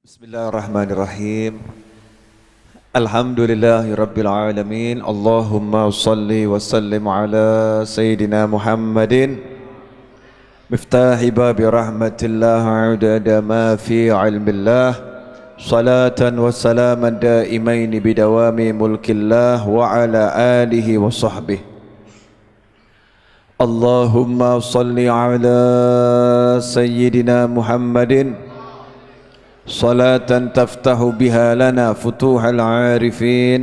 Bismillahirrahmanirrahim. Alhamdulillahi rabbil alamin. Allahumma salli wa sallim ala Sayyidina Muhammadin miftahi babi rahmatillah udada ma fi ilmillah. Salatan wa salaman daimaini bidawami mulkillah wa ala alihi wa sahbihi. Allahumma salli ala Sayyidina Muhammadin صلاة تفتح بها لنا فتوح العارفين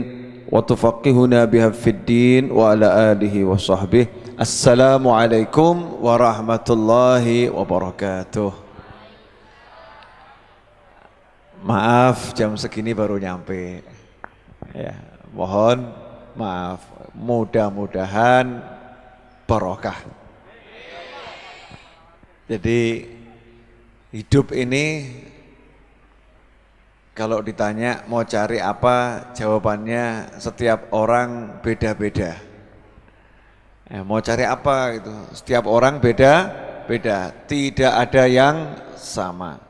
وتفقهنا بها في الدين وعلى آله وصحبه. السلام عليكم ورحمة الله وبركاته. Maaf jam segini baru nyampe ya, mohon maaf, mudah-mudahan barokah. Jadi hidup ini kalau ditanya mau cari apa, jawabannya setiap orang beda-beda. Mau cari apa gitu, setiap orang beda-beda, tidak ada yang sama.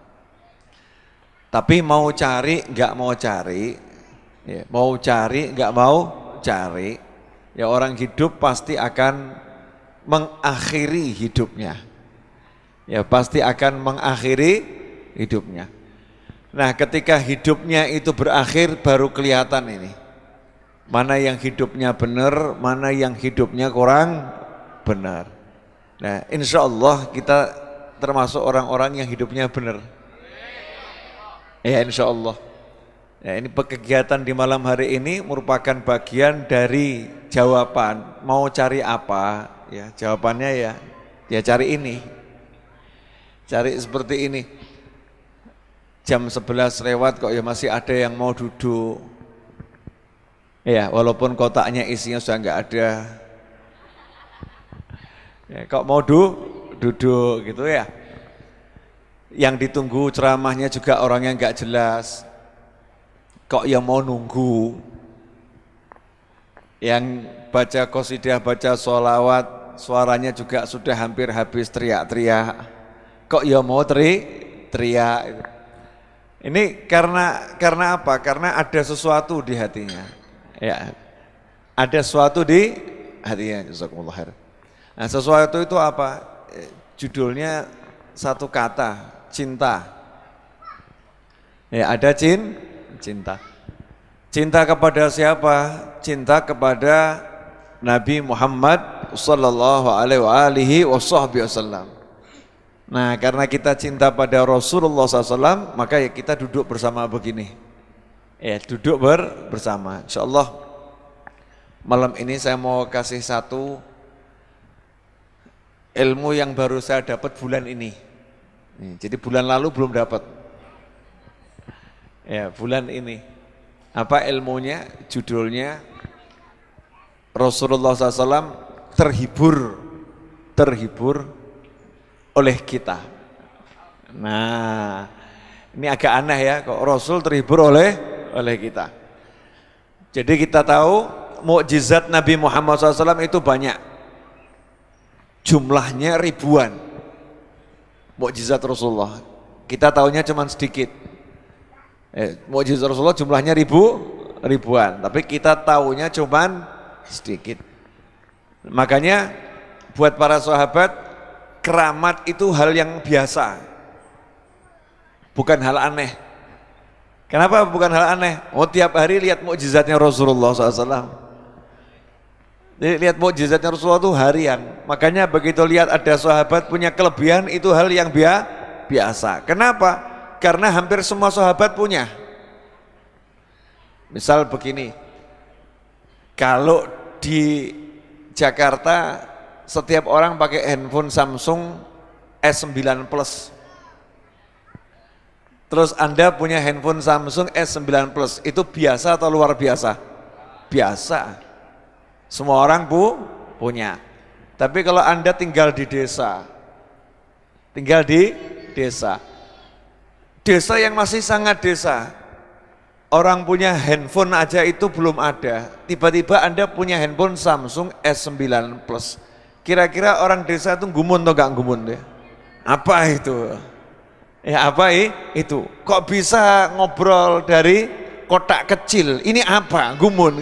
Tapi mau cari, nggak mau cari, ya, mau cari, nggak mau cari, ya orang hidup pasti akan mengakhiri hidupnya. Ya pasti akan mengakhiri hidupnya. Nah ketika hidupnya itu berakhir baru kelihatan ini mana yang hidupnya benar, mana yang hidupnya kurang benar. Nah insya Allah kita termasuk orang-orang yang hidupnya benar. Ya insya Allah. Ya, ini kegiatan di malam hari ini merupakan bagian dari jawaban mau cari apa. Ya jawabannya ya cari ini, cari seperti ini. Jam 11 lewat kok ya masih ada yang mau duduk. Ya, walaupun kotaknya isinya sudah enggak ada. Ya, kok mau duduk gitu ya. Yang ditunggu ceramahnya juga orang yang enggak jelas. Kok yang mau nunggu. Yang baca qasidah, baca sholawat, suaranya juga sudah hampir habis teriak-teriak. Kok ya mau teriak. Ini karena apa? Karena ada sesuatu di hatinya. Ya. Ada sesuatu di hatinya. Jazakumullah khair. Nah, sesuatu itu apa? Judulnya satu kata, cinta. Ya, ada cinta. Cinta kepada siapa? Cinta kepada Nabi Muhammad sallallahu alaihi wasallam. Nah karena kita cinta pada Rasulullah SAW, maka ya kita duduk bersama begini. Ya duduk bersama. InsyaAllah malam ini saya mau kasih satu ilmu yang baru saya dapat bulan ini. Jadi bulan lalu belum dapat. Ya bulan ini. Apa ilmunya? Judulnya Rasulullah SAW terhibur oleh kita. Nah, ini agak aneh ya, kok Rasul terhibur oleh kita. Jadi kita tahu mukjizat Nabi Muhammad SAW itu banyak, jumlahnya ribuan. Mukjizat Rasulullah, kita tahunya cuma sedikit. Mukjizat Rasulullah jumlahnya ribuan, tapi kita tahunya cuma sedikit. Makanya buat para sahabat, keramat itu hal yang biasa, bukan hal aneh. Kenapa bukan hal aneh? Oh tiap hari lihat mukjizatnya Rasulullah SAW. Jadi lihat mukjizatnya Rasulullah itu harian. Makanya begitu lihat ada sahabat punya kelebihan, itu hal yang biasa. Kenapa? Karena hampir semua sahabat punya. Misal begini, kalau di Jakarta setiap orang pakai handphone Samsung S9 Plus. Terus Anda punya handphone Samsung S9 Plus, itu biasa atau luar biasa? Biasa. Semua orang punya. Tapi kalau Anda tinggal di desa, desa yang masih sangat desa, orang punya handphone aja itu belum ada. Tiba-tiba Anda punya handphone Samsung S9 Plus. Kira-kira orang desa itu gumun atau enggak gumun deh? Apa itu? Ya apa itu? Kok bisa ngobrol dari kotak kecil? Ini apa? Gumun.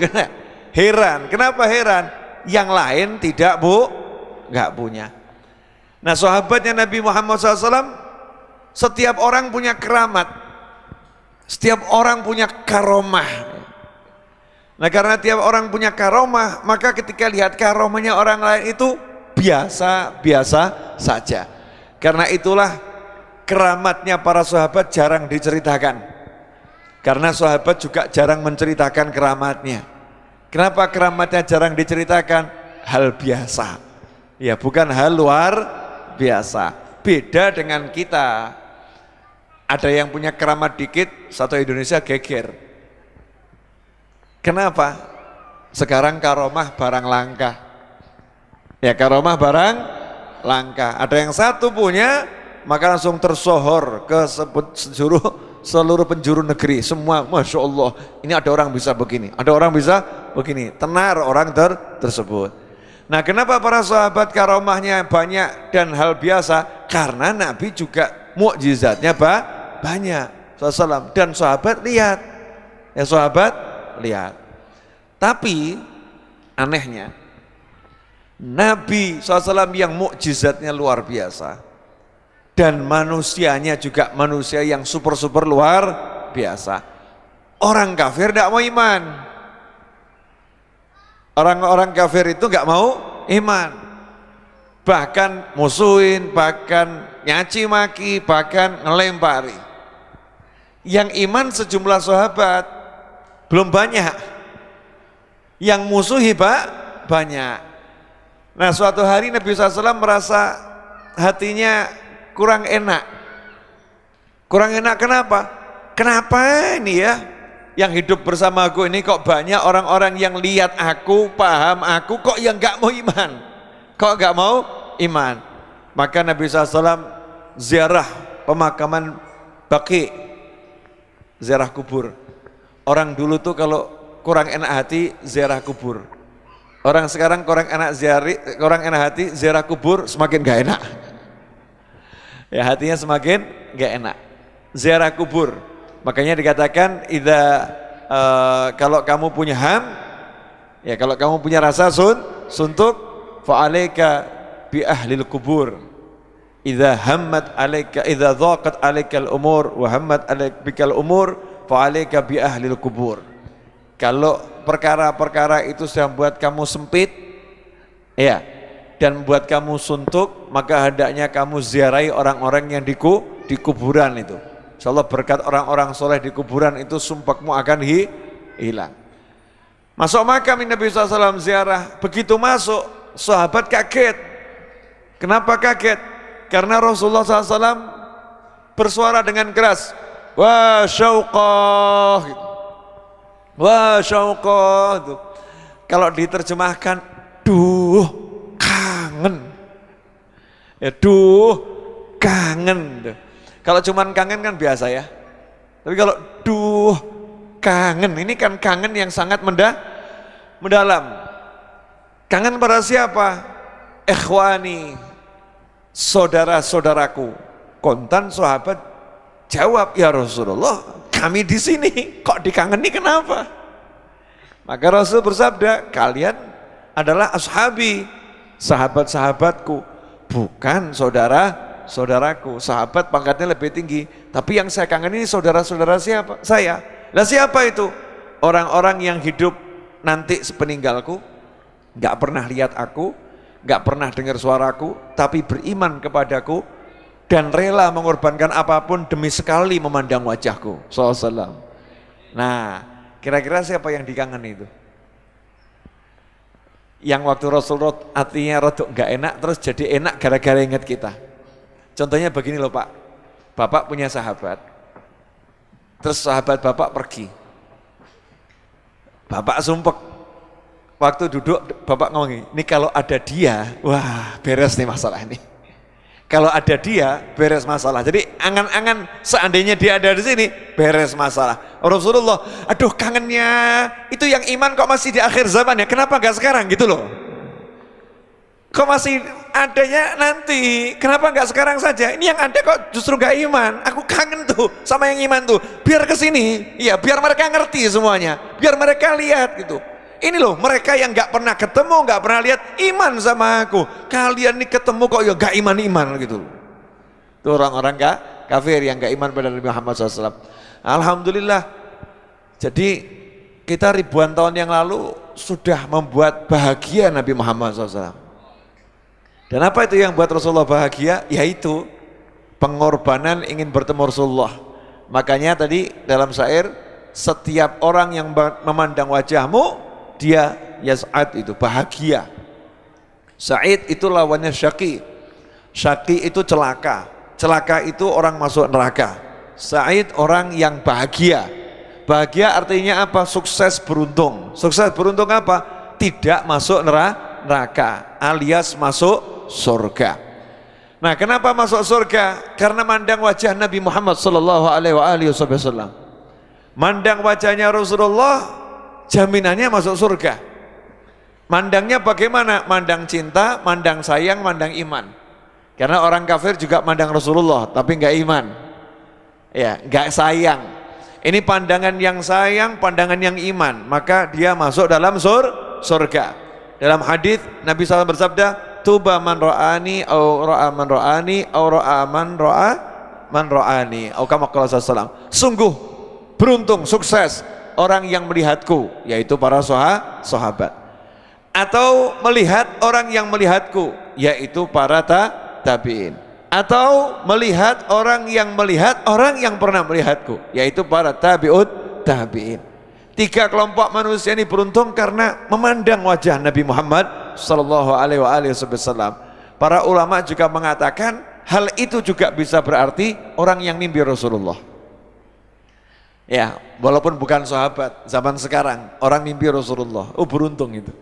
Heran. Kenapa heran? Yang lain tidak nggak punya. Nah sahabatnya Nabi Muhammad SAW, setiap orang punya keramat, setiap orang punya karomah. Nah karena tiap orang punya karomah, maka ketika lihat karomahnya orang lain itu biasa-biasa saja. Karena itulah keramatnya para sahabat jarang diceritakan. Karena sahabat juga jarang menceritakan keramatnya. Kenapa keramatnya jarang diceritakan? Hal biasa. Ya bukan hal luar biasa. Beda dengan kita. Ada yang punya keramat dikit, satu Indonesia geger. Kenapa? Sekarang karomah barang langka. Ya karomah barang langka. Ada yang satu punya, maka langsung tersohor ke seluruh penjuru negeri. Semua, Masya Allah, ini ada orang bisa begini, ada orang bisa begini. Tenar orang tersebut. Nah kenapa para sahabat karomahnya banyak dan hal biasa? Karena Nabi juga mukjizatnya banyak SAW. Dan sahabat lihat, ya sahabat lihat. Tapi anehnya Nabi SAW yang mukjizatnya luar biasa dan manusianya juga manusia yang super luar biasa. Orang kafir tidak mau iman. Orang-orang kafir itu nggak mau iman. Bahkan musuhin, bahkan nyaci maki, bahkan ngelempari. Yang iman sejumlah sahabat belum banyak. Yang musuhi banyak. Nah suatu hari Nabi SAW merasa hatinya kurang enak. Kurang enak kenapa? Kenapa ini ya yang hidup bersama aku ini kok banyak orang-orang yang lihat aku, paham aku, kok yang gak mau iman. Kok gak mau iman? Maka Nabi SAW ziarah pemakaman Baqi, ziarah kubur. Orang dulu tuh kalau kurang enak hati ziarah kubur. Orang sekarang kurang enak hati ziarah kubur semakin gak enak. Ya hatinya semakin gak enak. Ziarah kubur. Makanya dikatakan kalau kamu punya ya kalau kamu punya rasa suntuk fa'alaika bi ahlil kubur. Idza dhaqat 'alaikal umur wa hammat 'alaikal umur fa'alaika bi ahlil kubur. Kalau perkara-perkara itu sudah membuat kamu sempit, ya, dan membuat kamu suntuk, maka hendaknya kamu ziarahi orang-orang yang di kuburan itu. Insyaallah berkat orang-orang soleh di kuburan itu sumpahmu akan hilang. Masuk makam Nabi SAW ziarah, begitu masuk sahabat kaget. Kenapa kaget? Karena Rasulullah SAW bersuara dengan keras, wa syauqah gitu. Wah syauqah itu. Kalau diterjemahkan duh kangen. Ya duh kangen. Kalau cuman kangen kan biasa ya. Tapi kalau duh kangen, ini kan kangen yang sangat mendalam. Kangen pada siapa? Ikhwani, saudara-saudaraku. Kontan sahabat jawab, ya Rasulullah, kami di sini kok dikangeni kenapa? Maka Rasul bersabda, kalian adalah ashabi, sahabat-sahabatku, bukan saudaraku. Sahabat pangkatnya lebih tinggi, tapi yang saya kangen ini saudara-saudara siapa? Saya. Lah siapa itu? Orang-orang yang hidup nanti sepeninggalku, nggak pernah lihat aku, nggak pernah dengar suaraku, tapi beriman kepadaku dan rela mengorbankan apapun demi sekali memandang wajahku SAW. Nah kira-kira siapa yang dikangen itu? Yang waktu Rasulullah hatinya rodok gak enak terus jadi enak gara-gara ingat kita. Contohnya begini loh Pak, Bapak punya sahabat, terus sahabat Bapak pergi, Bapak sumpek, waktu duduk Bapak ngomong, ini kalau ada dia, wah beres nih masalah ini. Kalau ada dia, beres masalah. Jadi angan-angan seandainya dia ada di sini, beres masalah. Rasulullah, aduh kangennya, itu yang iman kok masih di akhir zaman ya, kenapa gak sekarang gitu loh. Kok masih adanya nanti? Kenapa nggak sekarang saja? Ini yang ada kok justru nggak iman. Aku kangen tuh sama yang iman tuh. Biar kesini, ya biar mereka ngerti semuanya, biar mereka lihat gitu. Ini loh mereka yang nggak pernah ketemu, nggak pernah lihat iman sama aku. Kalian nih ketemu kok ya nggak iman gitu. Itu orang-orang kafir yang nggak iman pada Nabi Muhammad SAW. Alhamdulillah. Jadi kita ribuan tahun yang lalu sudah membuat bahagia Nabi Muhammad SAW. Dan apa itu yang buat Rasulullah bahagia? Yaitu pengorbanan ingin bertemu Rasulullah. Makanya tadi dalam syair, setiap orang yang memandang wajahmu, dia yas'ad, itu bahagia. Sa'id itu lawannya syaqi. Syaqi itu celaka. Celaka itu orang masuk neraka. Sa'id orang yang bahagia. Bahagia artinya apa? Sukses beruntung. Sukses beruntung apa? Tidak masuk neraka, alias masuk surga. Nah, kenapa masuk surga? Karena mandang wajah Nabi Muhammad sallallahu alaihi wasallam. Mandang wajahnya Rasulullah, jaminannya masuk surga. Mandangnya bagaimana? Mandang cinta, mandang sayang, mandang iman. Karena orang kafir juga mandang Rasulullah, tapi enggak iman. Ya, enggak sayang. Ini pandangan yang sayang, pandangan yang iman, maka dia masuk dalam surga. Dalam hadis Nabi SAW bersabda, tuba man ra'ani au ra'a man ra'ani au ra'a man ra'ani au kama qala sallallahu. Sungguh beruntung, sukses orang yang melihatku, yaitu para sahabat, atau melihat orang yang melihatku, yaitu para tabi'in, atau melihat orang yang melihat orang yang pernah melihatku, yaitu para tabi'in. Tiga kelompok manusia ini beruntung karena memandang wajah Nabi Muhammad sallallahu alaihi wasallam. Para ulama juga mengatakan hal itu juga bisa berarti orang yang mimpi Rasulullah. Ya, walaupun bukan sahabat zaman sekarang, orang mimpi Rasulullah, oh beruntung itu.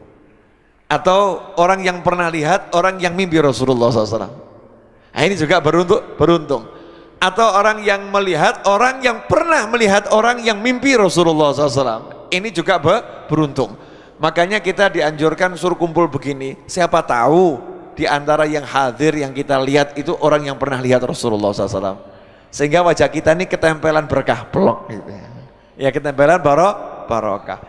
Atau orang yang pernah lihat orang yang mimpi Rasulullah SAW. Nah, ini juga beruntung. Atau orang yang melihat orang yang pernah melihat orang yang mimpi Rasulullah SAW. Ini juga beruntung. Makanya kita dianjurkan suruh kumpul begini. Siapa tahu di antara yang hadir yang kita lihat itu orang yang pernah lihat Rasulullah SAW. Sehingga wajah kita ini ketempelan berkah pelok gitu ya. Ya ketempelan barokah.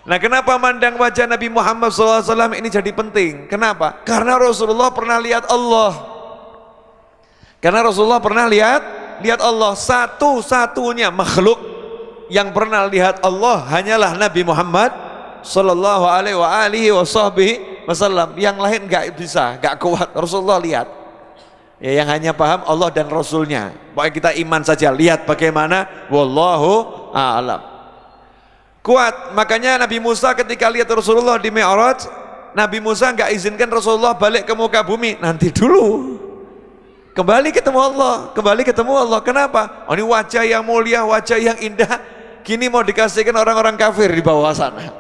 Nah, kenapa mandang wajah Nabi Muhammad SAW ini jadi penting? Kenapa? Karena Rasulullah pernah lihat Allah. Karena Rasulullah pernah lihat Allah. Satu-satunya makhluk yang pernah lihat Allah hanyalah Nabi Muhammad sallallahu alaihi wasallam. Yang lain nggak bisa, nggak kuat. Rasulullah lihat. Ya, yang hanya paham Allah dan Rasulnya. Pokoknya kita iman saja, lihat bagaimana, wallahu a'lam. Kuat. Makanya Nabi Musa ketika lihat Rasulullah di Mi'raj, Nabi Musa nggak izinkan Rasulullah balik ke muka bumi. Nanti dulu. Kembali ketemu Allah. Kenapa? Oh, ini wajah yang mulia, wajah yang indah. Kini mau dikasihkan orang-orang kafir di bawah sana.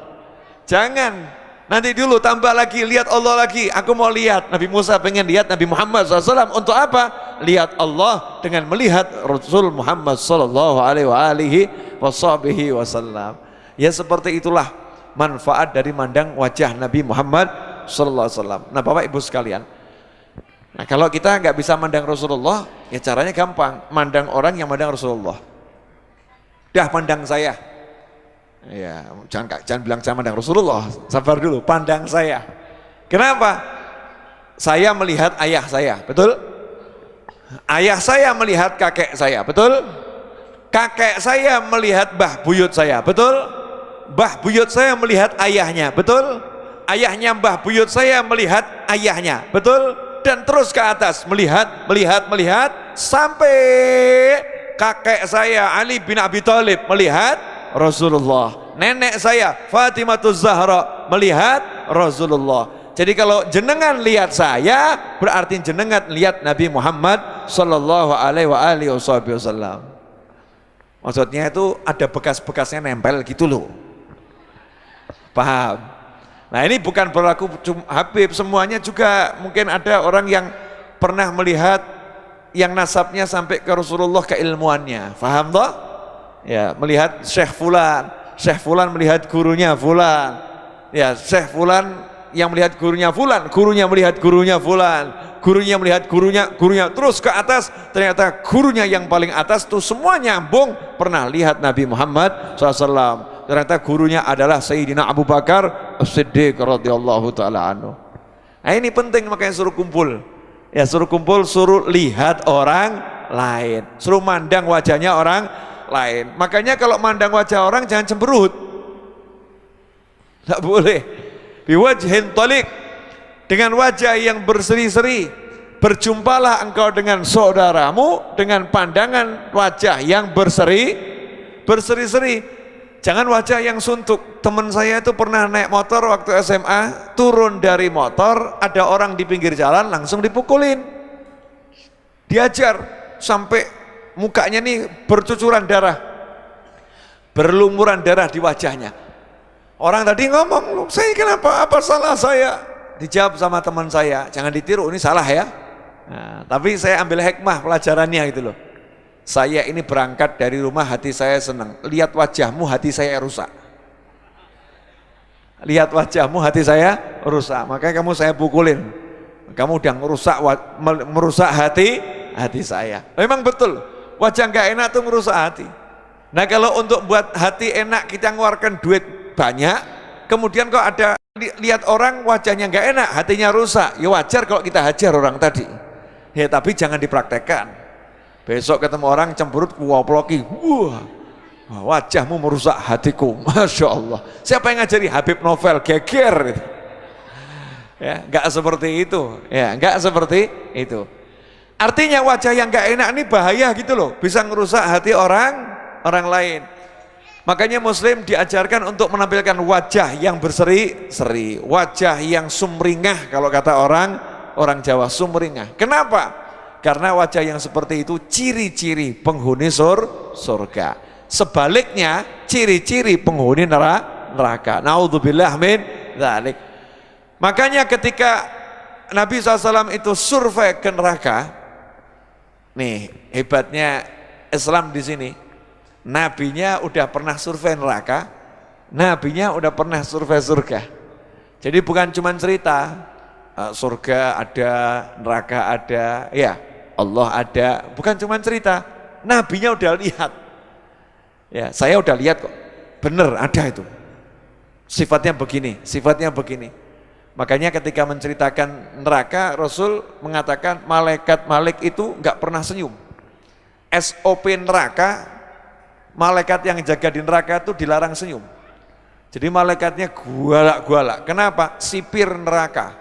Jangan. Nanti dulu tambah lagi, lihat Allah lagi. Aku mau lihat. Nabi Musa pengen lihat Nabi Muhammad SAW. Untuk apa? Lihat Allah dengan melihat Rasul Muhammad sallallahu alaihi wasallam. Ya seperti itulah manfaat dari mandang wajah Nabi Muhammad sallallahu alaihi wasallam. Nah, Bapak Ibu sekalian, nah kalau kita nggak bisa mandang Rasulullah, ya caranya gampang, mandang orang yang mandang Rasulullah. Dah pandang saya. Ya, jangan bilang saya mandang Rasulullah, sabar dulu, pandang saya. Kenapa? Saya melihat ayah saya, betul? Ayah saya melihat kakek saya, betul? Kakek saya melihat mbah buyut saya, betul? Mbah buyut saya melihat ayahnya, betul? Ayahnya mbah buyut saya melihat ayahnya, betul? Dan terus ke atas, melihat sampai kakek saya Ali bin Abi Thalib melihat Rasulullah. Nenek saya Fatimah Zahra melihat Rasulullah. Jadi kalau jenengan lihat saya, berarti jenengan lihat Nabi Muhammad sallallahu alaihi wasallam. Maksudnya itu ada bekas-bekasnya nempel gitu loh. Paham? Nah, ini bukan berlaku Habib, semuanya juga mungkin ada orang yang pernah melihat yang nasabnya sampai ke Rasulullah keilmuannya. Paham toh? Ya, melihat Syekh Fulan melihat gurunya Fulan. Ya, Syekh Fulan yang melihat gurunya fulan, gurunya melihat gurunya fulan, gurunya melihat gurunya terus ke atas, ternyata gurunya yang paling atas tuh semua nyambung pernah lihat Nabi Muhammad SAW. Ternyata gurunya adalah Sayyidina Abu Bakar As-Siddiq radhiyallahu taala anhu. Nah ini penting, makanya suruh kumpul. Ya suruh kumpul, suruh lihat orang lain, suruh mandang wajahnya orang lain. Makanya kalau mandang wajah orang jangan cemberut. Tidak boleh. Biwajhin talik, dengan wajah yang berseri-seri. Berjumpalah engkau dengan saudaramu dengan pandangan wajah yang berseri-seri. Jangan wajah yang suntuk. Teman saya itu pernah naik motor waktu SMA, turun dari motor, ada orang di pinggir jalan, langsung dipukulin, diajar sampai mukanya nih bercucuran darah, berlumuran darah di wajahnya. Orang tadi ngomong, saya kenapa, apa salah saya? Dijawab sama teman saya, jangan ditiru, ini salah ya. Nah, tapi saya ambil hikmah pelajarannya gitu loh. Saya ini berangkat dari rumah, hati saya senang. Lihat wajahmu, hati saya rusak. Lihat wajahmu, hati saya rusak. Makanya kamu saya pukulin. Kamu udah merusak hati saya. Memang betul, wajah nggak enak tuh merusak hati. Nah kalau untuk buat hati enak kita ngeluarkan duit banyak, kemudian kok ada lihat orang wajahnya nggak enak, hatinya rusak, ya wajar kalau kita hajar orang tadi. Ya tapi jangan dipraktekkan. Besok ketemu orang cemberut, kuwaploki, wah, wajahmu merusak hatiku, masya Allah. Siapa yang ngajari? Habib Novel, geger. Ya, nggak seperti itu. Ya, nggak seperti itu. Artinya wajah yang nggak enak ini bahaya gitu loh, bisa ngerusak hati orang lain. Makanya Muslim diajarkan untuk menampilkan wajah yang berseri-seri, wajah yang sumringah, kalau kata orang Jawa, sumringah. Kenapa? Karena wajah yang seperti itu ciri-ciri penghuni surga. Sebaliknya ciri-ciri penghuni neraka. Naudzubillah min dzalik. Makanya ketika Nabi SAW itu survei ke neraka, nih hebatnya Islam di sini. Nabinya udah pernah survei neraka, nabinya udah pernah survei surga. Jadi bukan cuma cerita surga ada, neraka ada, ya Allah ada, bukan cuma cerita. Nabinya udah lihat. Ya, saya udah lihat kok. Bener ada itu. Sifatnya begini, sifatnya begini. Makanya ketika menceritakan neraka, Rasul mengatakan malaikat itu enggak pernah senyum. SOP neraka, malaikat yang jaga di neraka itu dilarang senyum. Jadi malaikatnya gualak-gualak. Kenapa? Sipir neraka.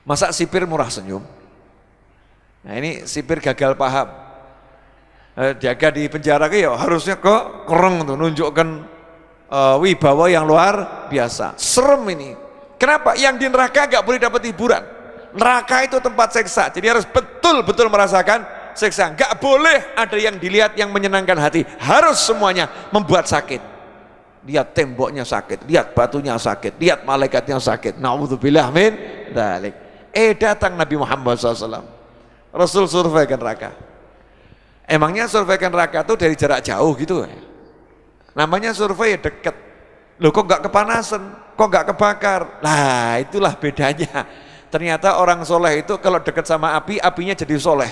Masa sipir murah senyum? Nah ini sipir gagal paham. Jaga di penjara ya harusnya kok kereng tuh, nunjukkan wibawa yang luar biasa. Serem ini. Kenapa? Yang di neraka gak boleh dapat hiburan. Neraka itu tempat seksa. Jadi harus betul-betul merasakan seksa. Gak boleh ada yang dilihat yang menyenangkan hati. Harus semuanya membuat sakit. Lihat temboknya sakit, lihat batunya sakit, lihat malaikatnya sakit. Na'udzubillah min dzalik. Datang Nabi Muhammad SAW. Rasul survei ke neraka. Emangnya survei ke neraka itu dari jarak jauh gitu? Namanya survei dekat. Loh kok gak kepanasan? Kok gak kebakar? Nah itulah bedanya. Ternyata orang soleh itu kalau dekat sama api, apinya jadi soleh.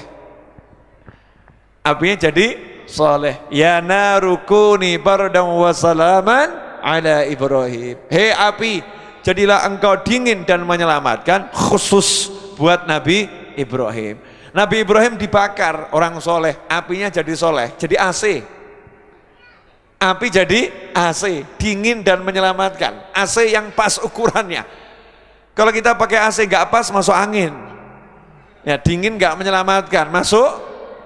Apinya jadi soleh. Ya narukuni bardan wa salaman ala Ibrahim. Hei api, jadilah engkau dingin dan menyelamatkan, khusus buat Nabi Ibrahim. Nabi Ibrahim dibakar orang soleh, apinya jadi soleh, jadi AC. Api jadi AC, dingin dan menyelamatkan. AC yang pas ukurannya. Kalau kita pakai AC nggak pas, masuk angin. Ya dingin nggak menyelamatkan,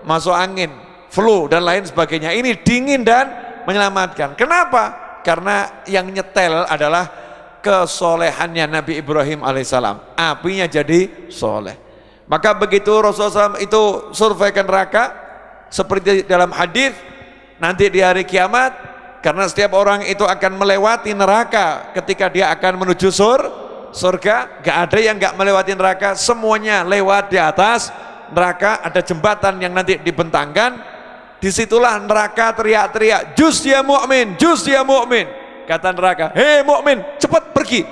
masuk angin, flu dan lain sebagainya. Ini dingin dan menyelamatkan. Kenapa? Karena yang nyetel adalah kesolehannya Nabi Ibrahim alaihissalam. Apinya jadi soleh. Maka begitu Rasulullah SAW itu survei ke neraka, seperti dalam hadis, nanti di hari kiamat, karena setiap orang itu akan melewati neraka ketika dia akan menuju surga, gak ada yang gak melewati neraka, semuanya lewat di atas neraka. Ada jembatan yang nanti dibentangkan, disitulah neraka teriak-teriak, jus ya mu'min, jus ya mu'min. Kata neraka, hei mu'min, cepat pergi,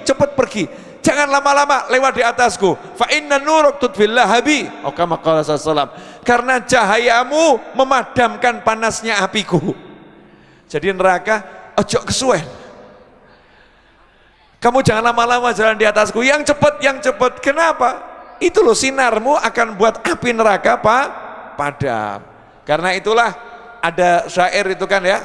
jangan lama-lama lewat di atasku. Fa inna nuruk tudfil lahabi. Kama qala sallallahu. Karena cahayamu memadamkan panasnya apiku. Jadi neraka ojo kesuwen. Kamu jangan lama-lama jalan di atasku, yang cepat, yang cepat. Kenapa? Itu loh sinarmu akan buat api neraka padam. Karena itulah ada syair itu kan ya,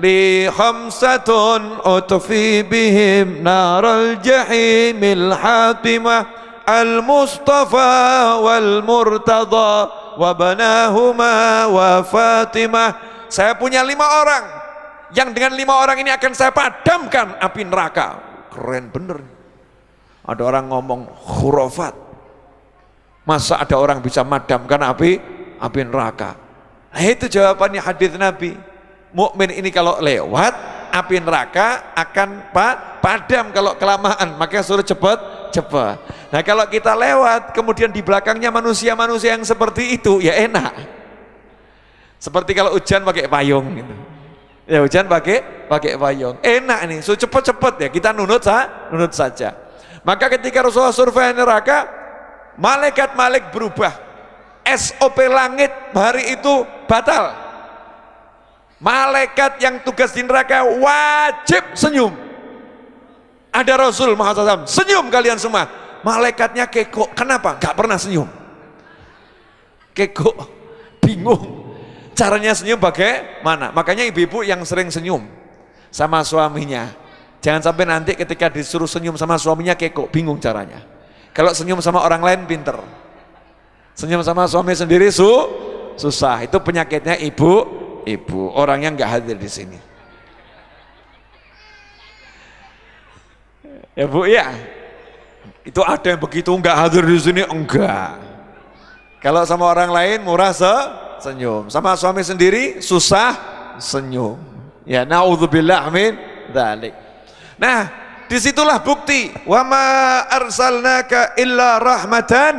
li khamsatun utfi bihim naral jahimil hatimah al mustafa wal murtada wa banahuma wa fatimah. Saya punya 5 orang yang dengan 5 orang ini akan saya padamkan api neraka. Keren bener. Ada orang ngomong khurafat, masa ada orang bisa madamkan api neraka. Nah, itu jawabannya hadis Nabi. Mukmin ini kalau lewat api neraka akan padam kalau kelamaan, makanya suruh cepat. Nah kalau kita lewat kemudian di belakangnya manusia-manusia yang seperti itu, ya enak. Seperti kalau hujan pakai payung gitu. Ya hujan pakai payung, enak nih, so cepet-cepet ya kita nunut saja. Maka ketika Rasulullah survei neraka, malaikat berubah, SOP langit hari itu batal. Malaikat yang tugas di neraka wajib senyum. Ada Rasul Muhammad SAW, senyum kalian semua. Malaikatnya kekok, kenapa? Gak pernah senyum. Kekok, bingung. Caranya senyum bagaimana? Makanya ibu-ibu yang sering senyum sama suaminya, jangan sampai nanti ketika disuruh senyum sama suaminya kekok, bingung caranya. Kalau senyum sama orang lain pinter, senyum sama suami sendiri susah. Itu penyakitnya ibu orang yang nggak hadir di sini. Ya Bu ya, itu ada yang begitu nggak hadir di sini enggak. Kalau sama orang lain murah senyum, sama suami sendiri susah senyum. Ya naudzubillah min dzalik. Nah, disitulah bukti wa ma arsalnaka illa rahmatan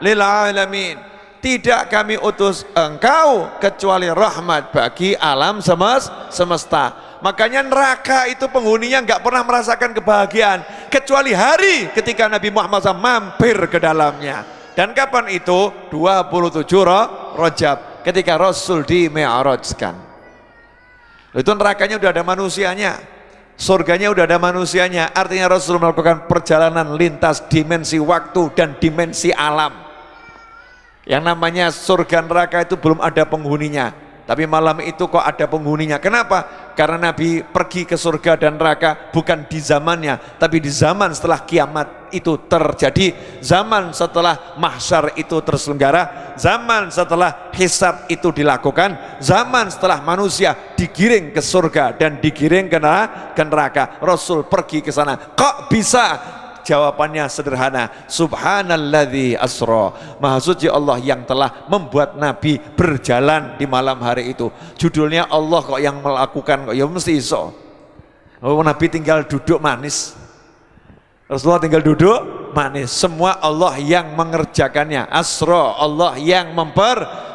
lil alamin. Tidak kami utus engkau kecuali rahmat bagi alam semesta. Makanya neraka itu penghuninya nggak pernah merasakan kebahagiaan kecuali hari ketika Nabi Muhammad SAW mampir ke dalamnya. Dan kapan itu? 27 Rajab, ketika Rasul di Mi'rajkan. Itu nerakanya udah ada manusianya, surganya udah ada manusianya. Artinya Rasul melakukan perjalanan lintas dimensi waktu dan dimensi alam. Yang namanya surga neraka itu belum ada penghuninya, tapi malam itu kok ada penghuninya. Kenapa? Karena Nabi pergi ke surga dan neraka bukan di zamannya, tapi di zaman setelah kiamat itu terjadi, zaman setelah mahsyar itu terselenggara, zaman setelah hisab itu dilakukan, zaman setelah manusia digiring ke surga dan digiring ke neraka. Rasul pergi ke sana. Kok bisa? Jawabannya sederhana, subhanalladzi asra, maha suci Allah yang telah membuat Nabi berjalan di malam hari itu. Judulnya Allah kok yang melakukan, kok ya mesti iso. Oh, Nabi tinggal duduk manis, Rasulullah tinggal duduk manis, semua Allah yang mengerjakannya. Asra, Allah yang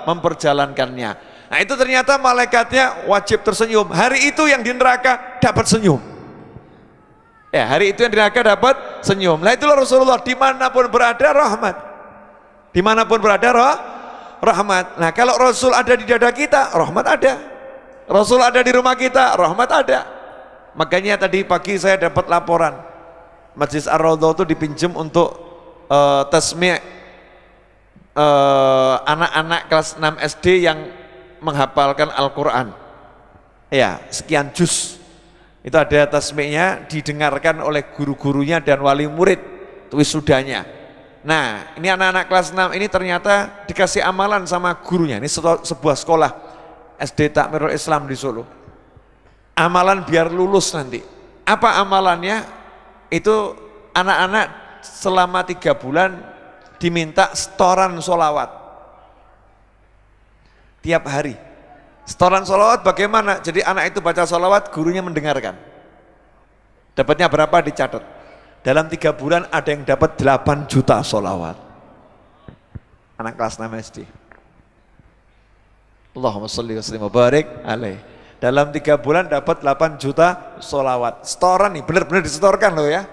memperjalankannya. Nah itu ternyata malaikatnya wajib tersenyum. Hari itu yang di neraka dapat senyum. Ya, hari itu yang di neraka dapat senyum. Nah itulah Rasulullah, dimanapun berada rahmat, dimanapun berada rahmat. Nah kalau Rasul ada di dada kita, rahmat ada. Rasul ada di rumah kita, rahmat ada. Makanya tadi pagi saya dapat laporan, Masjid Ar-Raudhah itu dipinjam untuk tasmi' anak-anak kelas 6 SD yang menghafalkan Al-Quran. Ya, sekian juz. Itu ada tasmihnya, didengarkan oleh guru-gurunya dan wali murid, wisudanya. Nah ini anak-anak kelas 6 ini ternyata dikasih amalan sama gurunya. Ini sebuah sekolah SD Takmirul Islam di Solo. Amalan biar lulus nanti. Apa amalannya? Itu anak-anak selama 3 bulan diminta setoran sholawat tiap hari. Setoran sholawat bagaimana? Jadi anak itu baca sholawat, gurunya mendengarkan. Dapatnya berapa dicatat. Dalam 3 bulan ada yang dapat 8 juta sholawat. Anak kelas 6 SD. Allahumma sholli wa sallim wa barik alaih. Dalam 3 bulan dapat 8 juta sholawat. Setoran nih, benar-benar disetorkan loh ya.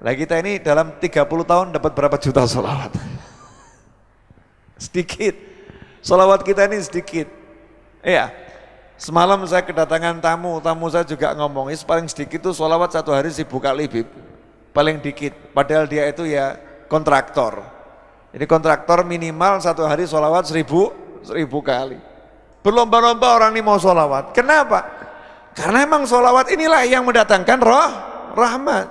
Lah kita ini dalam 30 tahun dapat berapa juta sholawat? Sedikit. Sholawat kita ini sedikit. Iya. Semalam saya kedatangan tamu saya juga ngomong, paling sedikit itu sholawat satu hari 1000 kali, Bib. Paling dikit. Padahal dia itu ya kontraktor. Jadi kontraktor minimal satu hari sholawat 1000 kali. Berlomba-lomba orang ini mau sholawat. Kenapa? Karena emang sholawat inilah yang mendatangkan rahmat.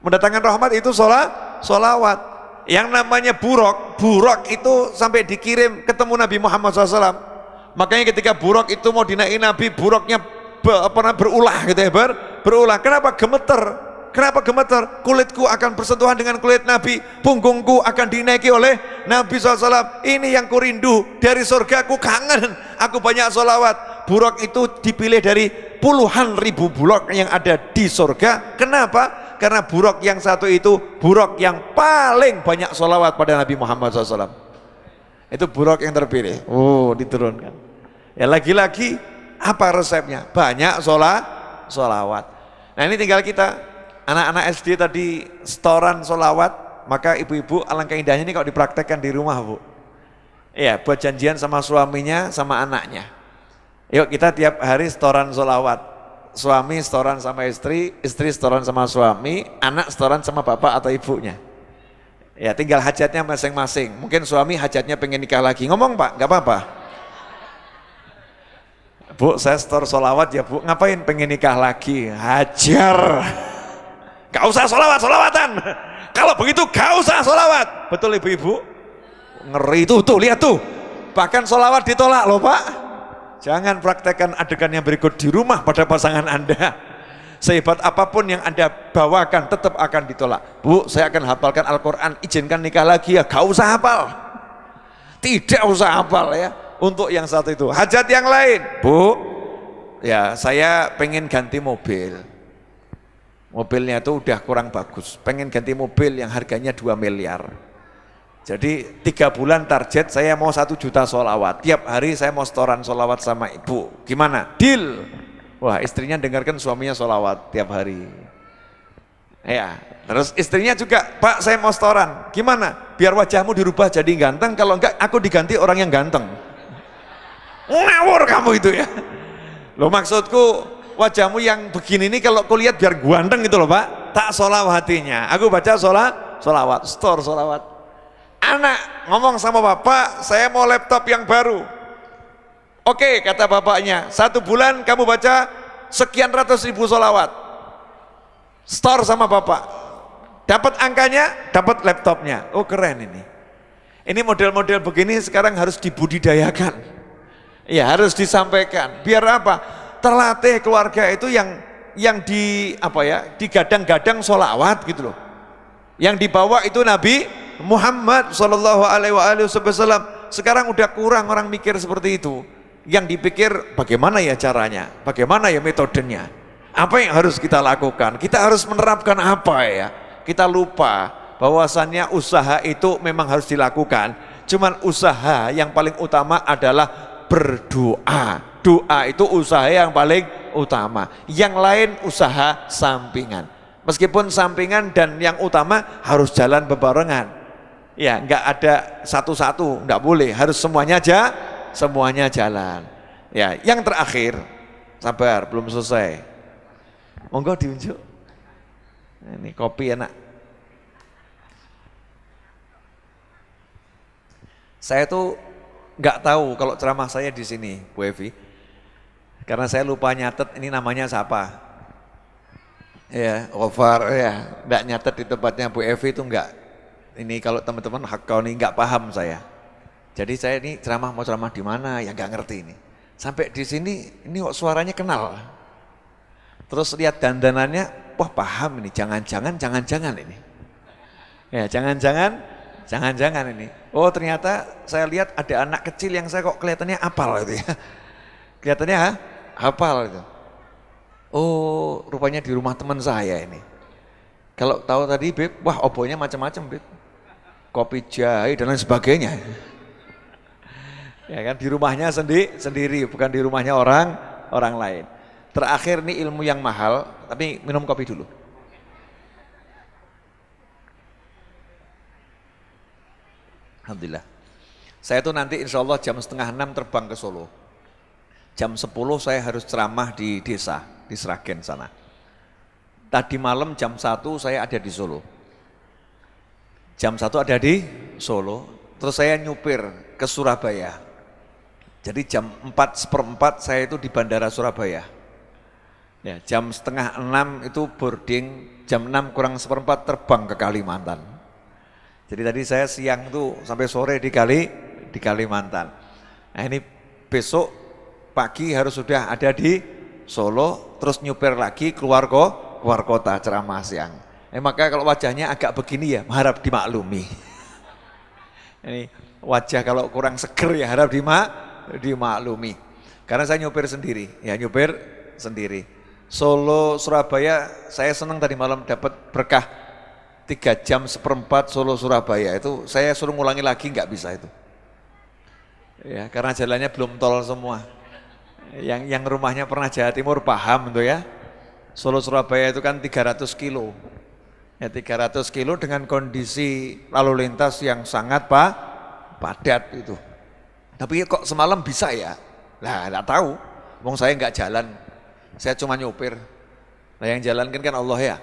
Mendatangkan rahmat itu sholawat. Yang namanya buruk itu sampai dikirim ketemu Nabi Muhammad SAW. Makanya ketika buruk itu mau dinaikin Nabi, buruknya berulah gitu ya, berulah. Kenapa gemeter? Kenapa gemeter? Kulitku akan bersentuhan dengan kulit Nabi, punggungku akan dinaiki oleh Nabi SAW. Ini yang kurindu dari surga, aku kangen, aku banyak sholawat. Buruk itu dipilih dari puluhan ribu buruk yang ada di surga. Kenapa? Karena buruk yang satu itu buruk yang paling banyak sholawat pada Nabi Muhammad SAW. Itu buruk yang terpilih. Oh, diturunkan. Ya lagi-lagi apa resepnya? Banyak sholawat. Nah ini tinggal kita anak-anak SD tadi setoran sholawat, maka ibu-ibu alangkah indahnya ini kalau dipraktekkan di rumah, Bu. Iya, buat janjian sama suaminya sama anaknya. Yuk kita tiap hari setoran sholawat. Suami setoran sama istri setoran sama suami, anak setoran sama bapak atau ibunya. Ya tinggal hajatnya masing-masing. Mungkin suami hajatnya pengen nikah lagi. Ngomong Pak, nggak apa-apa. Bu, saya setor sholawat ya Bu. Ngapain pengen nikah lagi? Hajar. Gak usah sholawatan. Kalau begitu gak usah sholawat. Betul ibu-ibu? Ngeri itu, tuh lihat tuh. Bahkan sholawat ditolak loh Pak. Jangan praktekkan adegan yang berikut di rumah pada pasangan Anda. Sehebat apapun yang Anda bawakan tetap akan ditolak. Bu, saya akan hafalkan Al-Quran, izinkan nikah lagi ya, gak usah hafal. Tidak usah hafal ya. Untuk yang satu itu. Hajat yang lain, Bu, ya saya pengen ganti mobil. Mobilnya itu udah kurang bagus. Pengen ganti mobil yang harganya 2 miliar. Jadi 3 bulan target saya mau 1 juta sholawat. Tiap hari saya mau setoran sholawat sama ibu. Gimana? Deal. Wah istrinya dengarkan suaminya sholawat tiap hari. Ya, terus istrinya juga, Pak saya mau setoran. Gimana? Biar wajahmu dirubah jadi ganteng. Kalau enggak aku diganti orang yang ganteng. Ngawur kamu itu ya. Loh maksudku wajahmu yang begini ini kalau aku lihat biar ganteng gitu loh Pak. Tak sholawatinya. Aku baca sholawat, store sholawat. Anak ngomong sama bapak, saya mau laptop yang baru. Oke, kata bapaknya, 1 bulan kamu baca sekian ratus ribu sholawat. Store sama bapak. Dapat angkanya, dapat laptopnya. Oh keren ini. Ini model-model begini sekarang harus dibudidayakan. Ya harus disampaikan. Biar apa? Terlatih keluarga itu yang digadang-gadang sholawat gitu loh. Yang dibawa itu Nabi Muhammad Sallallahu Alaihi Wasallam. Sekarang udah kurang orang mikir seperti itu. Yang dipikir bagaimana ya caranya, bagaimana ya metodenya, apa yang harus kita lakukan, kita harus menerapkan apa ya. Kita lupa bahwasannya usaha itu memang harus dilakukan. Cuman usaha yang paling utama adalah berdoa. Doa itu usaha yang paling utama. Yang lain usaha sampingan. Meskipun sampingan dan yang utama harus jalan bebarengan. Ya, enggak ada satu-satu, enggak boleh, harus semuanya jalan. Ya, yang terakhir, sabar, belum selesai. Monggo diunjuk. Ini kopi enak. Saya tuh enggak tahu kalau ceramah saya di sini, Bu Evi. Karena saya lupa nyatet ini namanya siapa. Ya, Gofar ya, enggak nyatet di tempatnya Bu Evi itu enggak. Ini kalau teman-teman Hakkauni nggak paham saya. Jadi saya ini mau ceramah di mana ya nggak ngerti ini. Sampai di sini ini kok suaranya kenal. Terus lihat dandanannya, wah paham ini. Jangan-jangan ini. Ya jangan-jangan ini. Oh ternyata saya lihat ada anak kecil yang saya kok kelihatannya apal itu ya. Kelihatannya hafal itu. Oh rupanya di rumah teman saya ini. Kalau tahu tadi Beb, wah obonya macam-macam Beb. Kopi jahe dan lain sebagainya. Ya kan di rumahnya sendiri, bukan di rumahnya orang lain. Terakhir nih ilmu yang mahal, tapi minum kopi dulu. Alhamdulillah. Saya tuh nanti insya Allah jam setengah 6 terbang ke Solo. Jam 10 saya harus ceramah di desa, di Sragen sana. Tadi malam jam 1 saya ada di Solo. Jam 1 ada di Solo, terus saya nyupir ke Surabaya. Jadi jam 4:15 saya itu di Bandara Surabaya. Ya, jam setengah 6 itu boarding, jam 6 kurang seperempat terbang ke Kalimantan. Jadi tadi saya siang tuh sampai sore di Kalimantan. Nah ini besok pagi harus sudah ada di Solo, terus nyupir lagi keluar kota ceramah siang. Maka kalau wajahnya agak begini ya harap dimaklumi. Ini wajah kalau kurang seger ya harap dimaklumi. Karena saya nyupir sendiri, Solo, Surabaya, saya senang tadi malam dapat berkah 3 jam seperempat Solo, Surabaya. Itu saya suruh ngulangi lagi nggak bisa itu. Ya, karena jalannya belum tol semua. Yang rumahnya pernah Jawa Timur paham tuh ya. Solo, Surabaya itu kan 300 kilo. Ya 300 kilo dengan kondisi lalu lintas yang sangat padat itu. Tapi kok semalam bisa ya? Lah enggak tahu, wong saya enggak jalan, saya cuma nyupir. Nah yang jalankan kan Allah ya.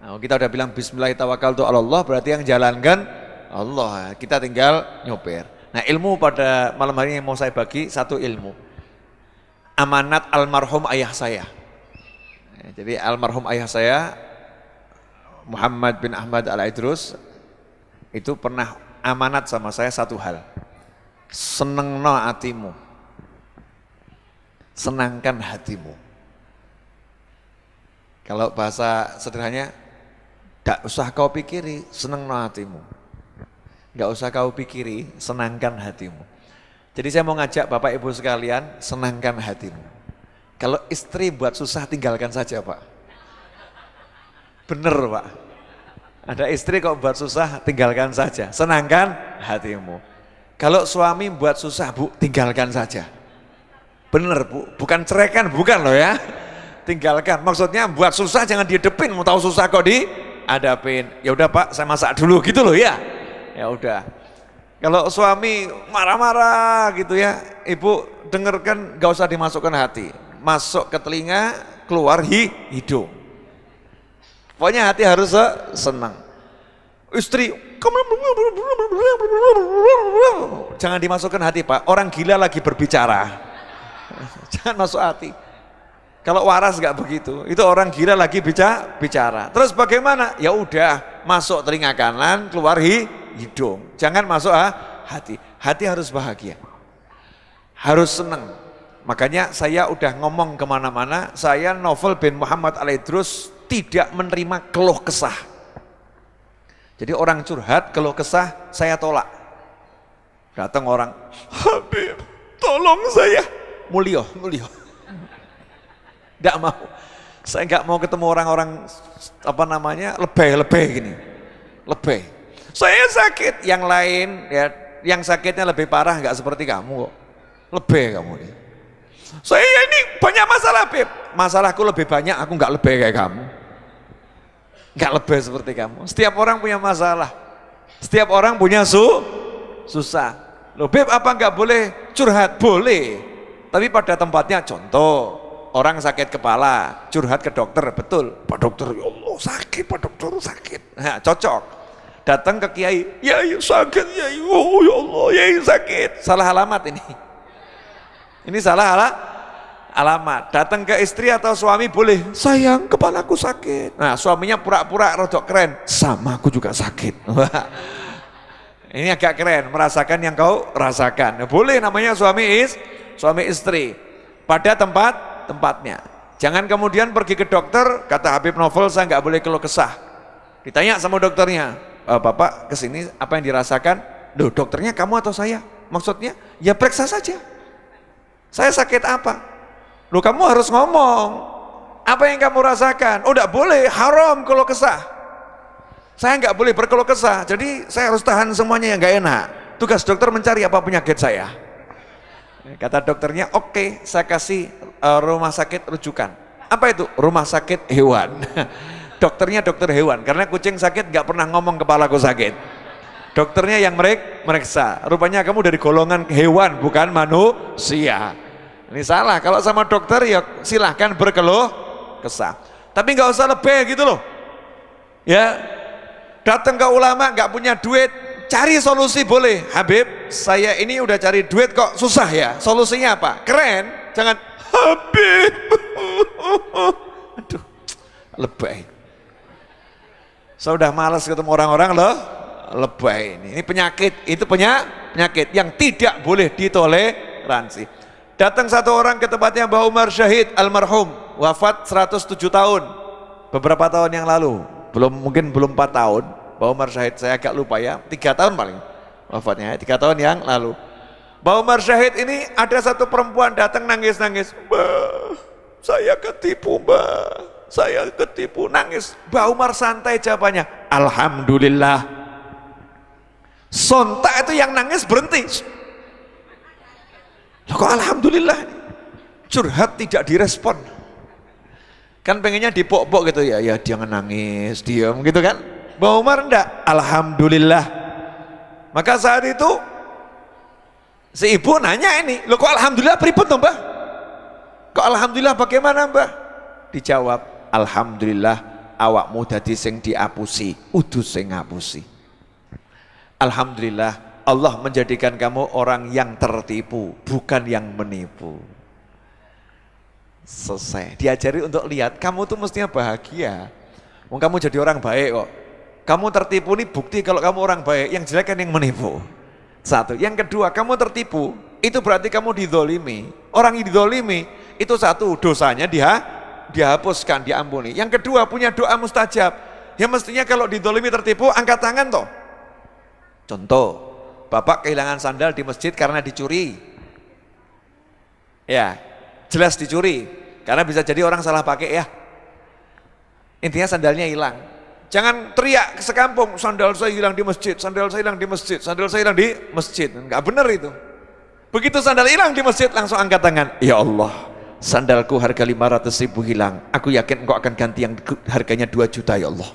Nah, kita udah bilang Bismillahirrahmanirrahim, berarti yang jalankan Allah, kita tinggal nyupir. Nah ilmu pada malam hari ini yang mau saya bagi, satu ilmu. Amanat almarhum ayah saya. Jadi almarhum ayah saya Muhammad bin Ahmad Al-Idrus itu pernah amanat sama saya satu hal. Senengno hatimu, senangkan hatimu. Kalau bahasa sederhananya, gak usah kau pikiri, senengno hatimu. Gak usah kau pikiri, senangkan hatimu. Jadi saya mau ngajak Bapak Ibu sekalian, senangkan hatimu. Kalau istri buat susah tinggalkan saja Pak. Bener Pak, ada istri kok buat susah tinggalkan saja, senangkan hatimu. Kalau suami buat susah Bu, tinggalkan saja. Bener Bu, bukan ceraikan, bukan loh ya. Tinggalkan, maksudnya buat susah jangan dihadepin, mau tahu susah kok dihadapin. Ya udah Pak, saya masak dulu gitu loh ya. Ya udah. Kalau suami marah-marah gitu ya, Ibu dengarkan, gak usah dimasukkan hati. Masuk ke telinga, keluar hidung. Pokoknya hati harus senang. Istri, jangan dimasukkan hati Pak. Orang gila lagi berbicara. Jangan masuk hati. Kalau waras nggak begitu. Itu orang gila lagi bicara. Terus bagaimana? Ya udah, masuk telinga kanan, keluar hidung. Jangan masuk hati. Hati harus bahagia. Harus senang. Makanya saya udah ngomong kemana-mana. Saya Novel bin Muhammad Al-Idrus tidak menerima keluh kesah. Jadi orang curhat, keluh kesah, saya tolak. Datang orang, Habib, tolong saya. Mulio. Tidak mau. Saya nggak mau ketemu orang-orang lebay gini. Lebay. Saya sakit, yang lain ya, yang sakitnya lebih parah nggak seperti kamu kok. Lebay kamu ini. Saya ini banyak masalah, Beb. Masalahku lebih banyak, aku nggak lebay kayak kamu. Nggak lebay seperti kamu. Setiap orang punya masalah. Setiap orang punya susah. Loh Beb, apa nggak boleh curhat? Boleh. Tapi pada tempatnya, contoh, orang sakit kepala, curhat ke dokter, betul. Pak dokter, ya Allah sakit, Pak dokter sakit. Nah, cocok. Datang ke kiai, ya sakit, ya Allah, ya sakit. Salah alamat ini. Ini salah alamat. Datang ke istri atau suami boleh, sayang kepalaku sakit. Nah suaminya pura-pura rodok keren, sama aku juga sakit. Ini agak keren, merasakan yang kau rasakan. Boleh namanya suami istri pada tempatnya. Jangan kemudian pergi ke dokter, kata Habib Novel, saya nggak boleh keluh kesah. Ditanya sama dokternya, Bapak kesini apa yang dirasakan? Loh dokternya kamu atau saya? Maksudnya ya periksa saja. Saya sakit apa? Loh kamu harus ngomong, apa yang kamu rasakan? Oh enggak boleh, haram keluh kesah. Saya enggak boleh berkeluh kesah, jadi saya harus tahan semuanya yang enggak enak. Tugas dokter mencari apa penyakit saya. Kata dokternya, oke, saya kasih rumah sakit rujukan. Apa itu? Rumah sakit hewan. Dokternya dokter hewan, karena kucing sakit enggak pernah ngomong kepalaku sakit. Dokternya yang meriksa. Rupanya kamu dari golongan hewan bukan manusia. Ini salah. Kalau sama dokter ya silahkan berkeluh kesah. Tapi nggak usah lebih gitu loh. Ya, datang ke ulama nggak punya duit, cari solusi boleh. Habib, saya ini udah cari duit kok susah ya. Solusinya apa? Keren. Jangan Habib. Aduh, lebay. Saya udah malas ketemu orang-orang loh. Lebay ini penyakit, itu penyakit yang tidak boleh ditoleransi. Datang satu orang ke tempatnya Mbah Umar Syahid almarhum, wafat 107 tahun beberapa tahun yang lalu, mungkin belum 4 tahun. Mbah Umar Syahid saya agak lupa ya, 3 tahun paling wafatnya, 3 tahun yang lalu. Mbah Umar Syahid ini ada satu perempuan datang nangis-nangis, Mbah saya ketipu, Mbah saya ketipu, nangis. Mbah Umar santai jawabannya, alhamdulillah. Sontak itu yang nangis berhenti. Loh, kok alhamdulillah? Curhat tidak direspon. Kan pengennya dipok-pok gitu ya, ya jangan nangis, diam gitu kan. Mbah Umar enggak, alhamdulillah. Maka saat itu si ibu nanya ini, loh kok alhamdulillah pripun toh Mbah? Kok alhamdulillah bagaimana Mbah? Dijawab, alhamdulillah awakmu dadi sing diapusi, udu sing ngapusi. Alhamdulillah Allah menjadikan kamu orang yang tertipu, bukan yang menipu. Selesai. Diajari untuk lihat, kamu tuh mestinya bahagia. Kamu jadi orang baik kok. Kamu tertipu nih bukti kalau kamu orang baik, yang jelek kan yang menipu. Satu. Yang kedua, kamu tertipu, itu berarti kamu dizolimi. Orang yang dizolimi, itu satu, dosanya dihapuskan, diampuni. Yang kedua, punya doa mustajab. Ya mestinya kalau dizolimi tertipu, angkat tangan toh. Contoh, bapak kehilangan sandal di masjid karena dicuri. Ya, jelas dicuri. Karena bisa jadi orang salah pakai ya. Intinya sandalnya hilang. Jangan teriak sekampung, sandal saya hilang di masjid, sandal saya hilang di masjid, sandal saya hilang di masjid. Enggak benar itu. Begitu sandal hilang di masjid, langsung angkat tangan. Ya Allah, sandalku harga 500.000 hilang. Aku yakin engkau akan ganti yang harganya 2 juta ya Allah.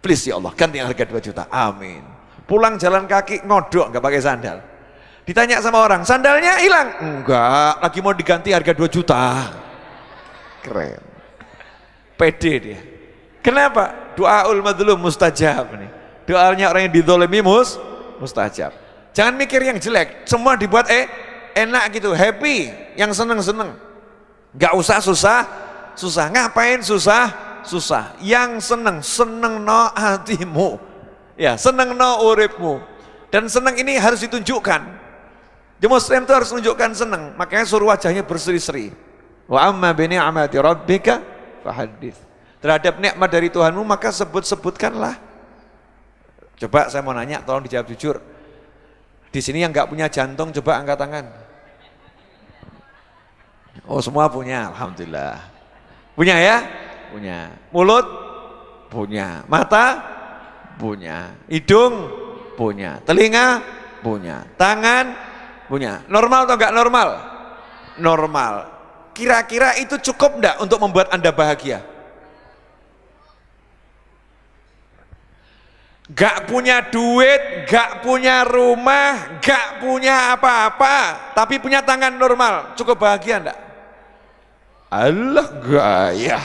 Please ya Allah, ganti yang harga 2 juta. Amin. Pulang jalan kaki ngodok nggak pakai sandal. Ditanya sama orang, sandalnya hilang? Enggak, lagi mau diganti harga 2 juta. Keren. Pede dia. Kenapa? Doaul madlum mustajab nih. Doanya orang yang dizalimi mustajab. Jangan mikir yang jelek, semua dibuat enak gitu, happy, yang seneng-seneng. Nggak usah susah. Ngapain susah? Yang seneng no hatimu. Ya, seneng no uripmu. Dan seneng ini harus ditunjukkan. Di Muslim itu harus menunjukkan seneng. Makanya suruh wajahnya berseri-seri. Wa amma bi ni'mati rabbika fahaddits. Terhadap nikmat dari Tuhanmu maka sebut-sebutkanlah. Coba saya mau nanya, tolong dijawab jujur. Di sini yang nggak punya jantung coba angkat tangan. Oh, semua punya, alhamdulillah. Punya ya? Punya. Mulut punya. Mata punya, hidung punya, telinga punya, tangan punya. Normal atau enggak normal? Normal. Kira-kira itu cukup enggak untuk membuat Anda bahagia? Gak punya duit, gak punya rumah, gak punya apa-apa, tapi punya tangan normal, cukup bahagia enggak? Allah gaya.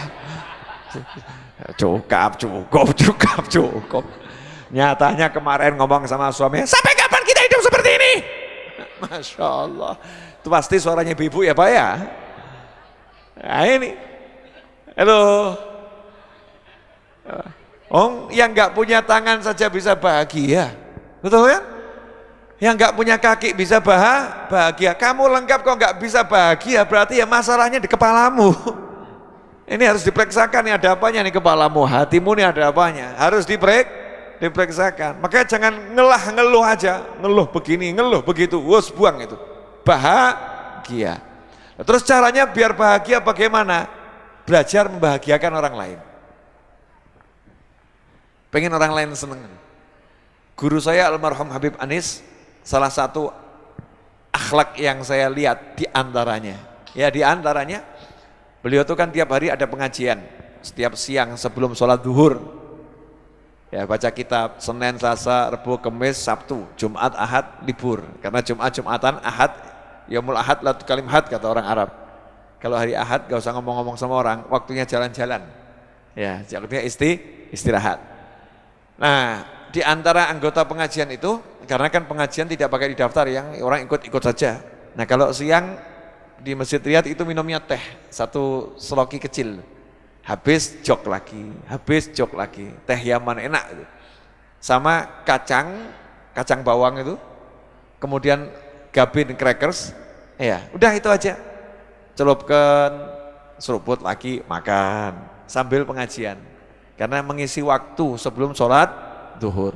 Cukup. Nyatanya kemarin ngomong sama suaminya, sampai kapan kita hidup seperti ini? Masya Allah. Itu pasti suaranya ibu ya Pak ya. Nah ini. Halo. Yang nggak punya tangan saja bisa bahagia. Betul kan? Yang nggak punya kaki bisa bahagia. Kamu lengkap kok nggak bisa bahagia, berarti ya masalahnya di kepalamu. Ini harus diperiksakan nih, ada apanya nih kepalamu, hatimu nih ada apanya, harus diperiksakan. Makanya jangan ngeluh aja, ngeluh begini, ngeluh begitu, wos buang itu. Bahagia. Nah, terus caranya biar bahagia bagaimana? Belajar membahagiakan orang lain. Pengen orang lain seneng. Guru saya almarhum Habib Anis, salah satu akhlak yang saya lihat diantaranya, beliau tuh kan tiap hari ada pengajian, setiap siang sebelum sholat zuhur. Ya, baca kitab Senin, Selasa, Rabu, Kamis, Sabtu, Jumat, Ahad libur. Karena Jumat, Jumatan, Ahad, Yaumul Ahad latu kalim had kata orang Arab. Kalau hari Ahad gak usah ngomong-ngomong sama orang, waktunya jalan-jalan. Ya, waktunya istirahat. Nah, di antara anggota pengajian itu, karena kan pengajian tidak pakai didaftar, yang orang ikut-ikut saja. Nah, kalau siang di Masjid Riyad itu minumnya teh, satu seloki kecil. Habis jok lagi, teh Yaman enak itu. Sama kacang bawang itu, kemudian gabin crackers, ya udah itu aja. Celupkan, seruput lagi, makan sambil pengajian. Karena mengisi waktu sebelum sholat zuhur.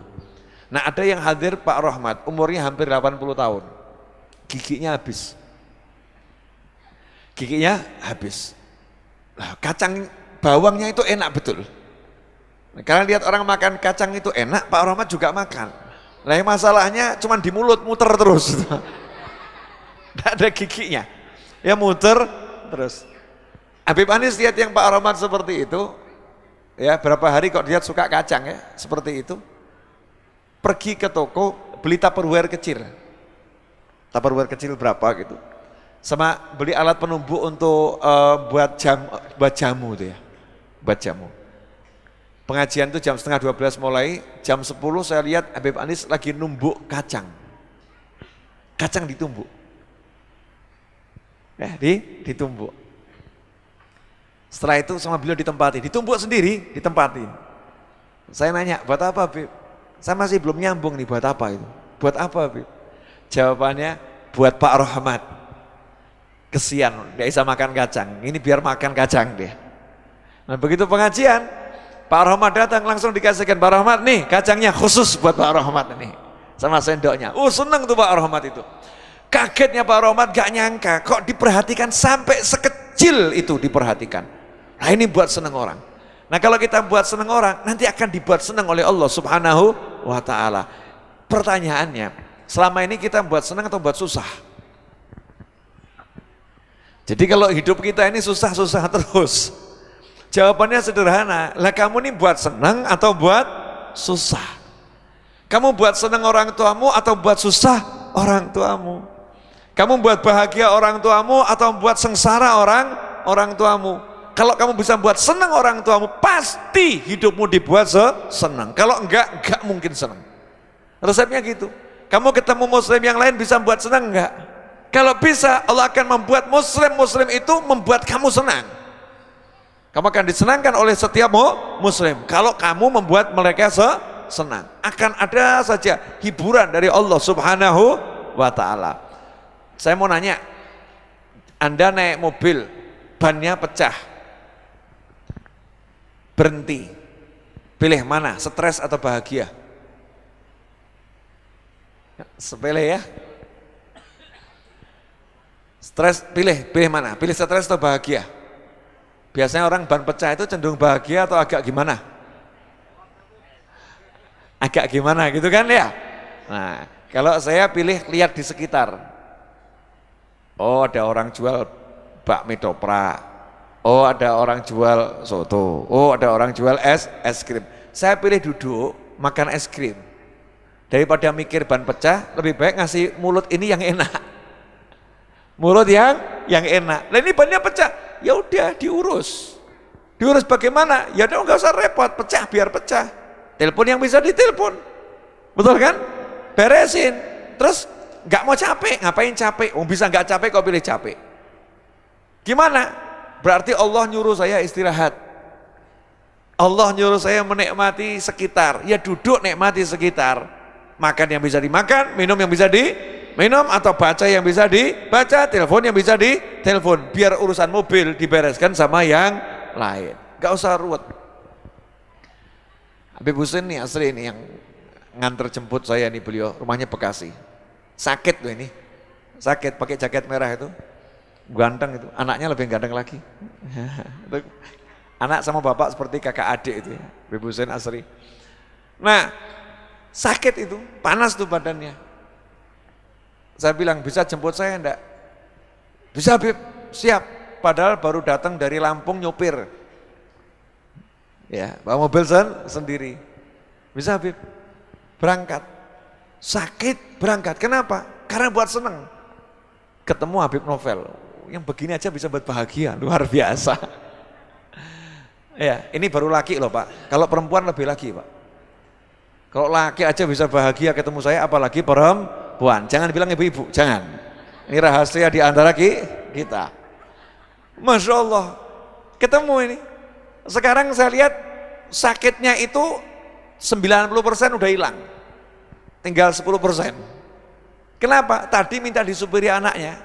Nah, ada yang hadir Pak Rahmat, umurnya hampir 80 tahun. Giginya habis. Nah, kacang bawangnya itu enak betul. Nah, karena lihat orang makan kacang itu enak, Pak Rahmat juga makan. Nah, masalahnya cuma di mulut muter terus. Tidak ada giginya. Ya muter terus. Habib Anis lihat yang Pak Rahmat seperti itu, ya berapa hari kok dia suka kacang ya, seperti itu. Pergi ke toko beli tupperware kecil. Tupperware kecil berapa gitu. Sama beli alat penumbuk untuk buat jamu itu ya. Buat jamu. Pengajian itu jam setengah 12 mulai, jam 10 saya lihat Habib Anis lagi numbuk kacang. Kacang ditumbuk. Ditumbuk. Setelah itu sama beliau ditumbuk sendiri, ditempatin. Saya nanya, buat apa Habib? Saya masih belum nyambung nih, buat apa itu? Buat apa Habib? Jawabannya, buat Pak Rahmat. Kesian, gak bisa makan kacang, ini biar makan kacang dia. Nah begitu pengajian, Pak Rahmat datang langsung dikasihkan, Pak Rahmat nih kacangnya khusus buat Pak Rahmat nih. Sama sendoknya, seneng tuh Pak Rahmat itu. Kagetnya Pak Rahmat gak nyangka, kok diperhatikan sampai sekecil itu diperhatikan. Nah ini buat seneng orang. Nah kalau kita buat seneng orang, nanti akan dibuat seneng oleh Allah Subhanahu wa ta'ala. Pertanyaannya, selama ini kita buat seneng atau buat susah? Jadi kalau hidup kita ini susah-susah terus, jawabannya sederhana, lah kamu ini buat seneng atau buat susah? Kamu buat seneng orang tuamu atau buat susah orang tuamu? Kamu buat bahagia orang tuamu atau buat sengsara orang tuamu? Kalau kamu bisa buat senang orang tuamu, pasti hidupmu dibuat senang. Kalau enggak mungkin senang. Resepnya gitu. Kamu ketemu muslim yang lain bisa buat senang enggak? Kalau bisa, Allah akan membuat muslim itu membuat kamu senang. Kamu akan disenangkan oleh setiap muslim. Kalau kamu membuat mereka senang, akan ada saja hiburan dari Allah Subhanahu wa ta'ala. Saya mau nanya, Anda naik mobil, bannya pecah, berhenti, pilih mana, stres atau bahagia? Sepele ya. Stres, pilih mana, pilih stres atau bahagia? Biasanya orang ban pecah itu cenderung bahagia atau agak gimana? Agak gimana gitu kan ya. Nah kalau saya pilih lihat di sekitar. Oh ada orang jual bakmi toprak, oh ada orang jual soto, oh ada orang jual es krim. Saya pilih duduk makan es krim. Daripada mikir ban pecah, lebih baik ngasih mulut ini yang enak. Mulut yang enak. Nah ini bannya pecah, ya udah diurus. Diurus bagaimana? Ya udah nggak usah repot, pecah biar pecah. Telepon yang bisa ditelepon, betul kan? Beresin. Terus nggak mau capek, ngapain capek? Bisa nggak capek kok pilih capek? Gimana? Berarti Allah nyuruh saya istirahat. Allah nyuruh saya menikmati sekitar. Ya duduk nikmati sekitar. Makan yang bisa dimakan, minum yang bisa diminum, atau baca yang bisa dibaca, telepon yang bisa ditelepon. Biar urusan mobil dibereskan sama yang lain. Nggak usah ruwet. Habib Husin nih asli ini yang nganter jemput saya nih, beliau rumahnya Bekasi. Sakit loh ini, sakit pakai jaket merah itu, ganteng itu, anaknya lebih ganteng lagi. Anak sama bapak seperti kakak adik itu ya, Habib Husin asri. Nah sakit itu, panas tuh badannya. Saya bilang bisa jemput saya enggak? Bisa Habib, siap. Padahal baru datang dari Lampung nyopir. Ya, bawa mobil sendiri. Bisa Habib, berangkat. Sakit, berangkat. Kenapa? Karena buat seneng. Ketemu Habib Novel, yang begini aja bisa buat bahagia, luar biasa. Ya, ini baru laki loh Pak. Kalau perempuan lebih lagi Pak. Kalau laki aja bisa bahagia ketemu saya, apalagi perempuan. Jangan bilang ibu-ibu, jangan. Ini rahasia di antara kita. Masya Allah, ketemu ini. Sekarang saya lihat sakitnya itu 90% udah hilang. Tinggal 10%. Kenapa? Tadi minta disupiri anaknya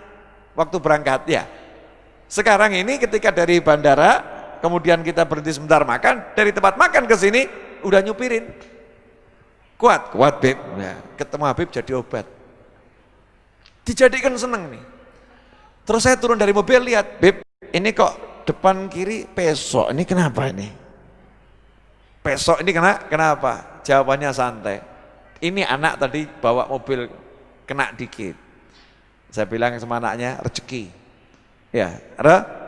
waktu berangkat ya. Sekarang ini ketika dari bandara, kemudian kita berhenti sebentar makan, dari tempat makan ke sini udah nyupirin. Kuat Beb. Ya, ketemu Habib jadi obat. Dijadikan seneng nih. Terus saya turun dari mobil lihat, Beb, ini kok depan kiri pesok, ini kenapa ini? Pesok ini kenapa? Jawabannya santai. Ini anak tadi bawa mobil kena dikit. Saya bilang sama anaknya, rezeki. Ya,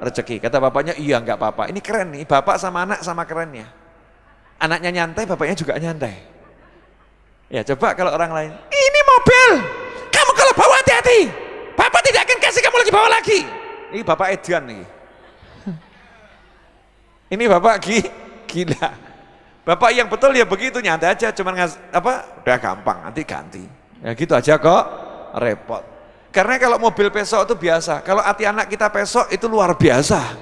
rezeki. Kata bapaknya, iya enggak apa-apa. Ini keren nih, bapak sama anak sama kerennya. Anaknya nyantai, bapaknya juga nyantai. Ya coba kalau orang lain, ini mobil, kamu kalau bawa hati-hati, bapak tidak akan kasih kamu lagi bawa lagi. Ini bapak Edian nih. Ini bapak gila. Bapak yang betul ya begitu, nyantai aja, cuman udah gampang, nanti ganti. Ya gitu aja kok, repot. Karena kalau mobil pesok itu biasa, kalau hati anak kita pesok itu luar biasa.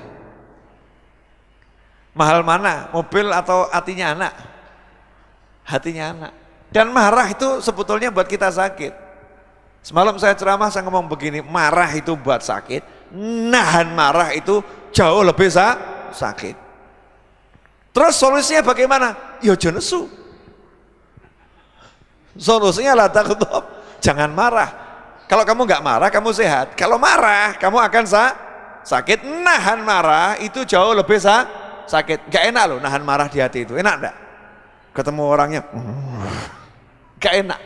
Mahal mana, mobil atau hatinya anak? Hatinya anak. Dan marah itu sebetulnya buat kita sakit. Semalam saya ceramah, saya ngomong begini, marah itu buat sakit, nahan marah itu jauh lebih sakit. Terus solusinya bagaimana? Ya jangan nesu. Solusinya la taghdab, jangan marah. Kalau kamu nggak marah, kamu sehat. Kalau marah, kamu akan sakit. Nahan marah itu jauh lebih sakit. Gak enak loh nahan marah di hati itu. Enak enggak? Ketemu orangnya, gak enak.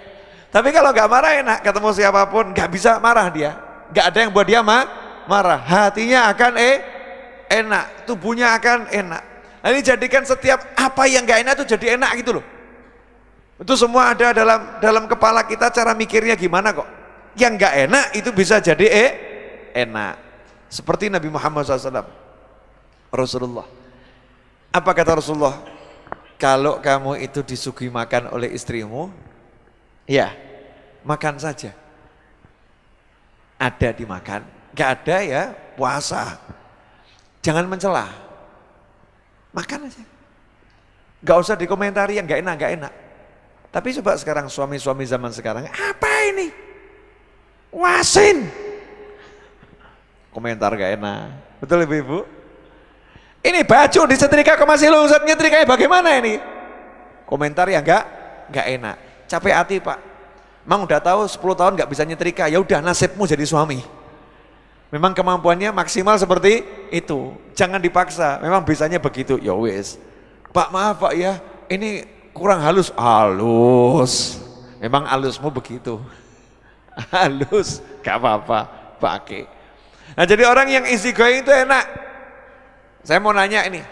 Tapi kalau gak marah enak, ketemu siapapun gak bisa marah dia. Gak ada yang buat dia marah. Hatinya akan enak, tubuhnya akan enak. Nah, ini jadikan setiap apa yang gak enak itu jadi enak gitu loh. Itu semua ada dalam kepala kita, cara mikirnya gimana kok. Yang gak enak itu bisa jadi enak. Seperti Nabi Muhammad SAW, Rasulullah. Apa kata Rasulullah? Kalau kamu itu disuguhi makan oleh istrimu, ya makan saja. Ada dimakan, gak ada ya puasa. Jangan mencela, makan aja. Gak usah dikomentari yang gak enak. Tapi coba sekarang suami-suami zaman sekarang, apa ini? Wasin. Komentar gak enak. Betul ibu-ibu? Ini baju disetrika kok masih lu nyetrikanya bagaimana ini? Komentar yang gak enak. Capek hati Pak. Memang udah tahu 10 tahun gak bisa nyetrika, ya udah nasibmu jadi suami. Memang kemampuannya maksimal seperti itu. Jangan dipaksa. Memang bisanya begitu. Ya wis. Pak maaf Pak ya, ini kurang halus. Halus. Memang halusmu begitu. Halus, gak apa-apa, pakai. Nah jadi orang yang easy going itu enak. Saya mau nanya ini,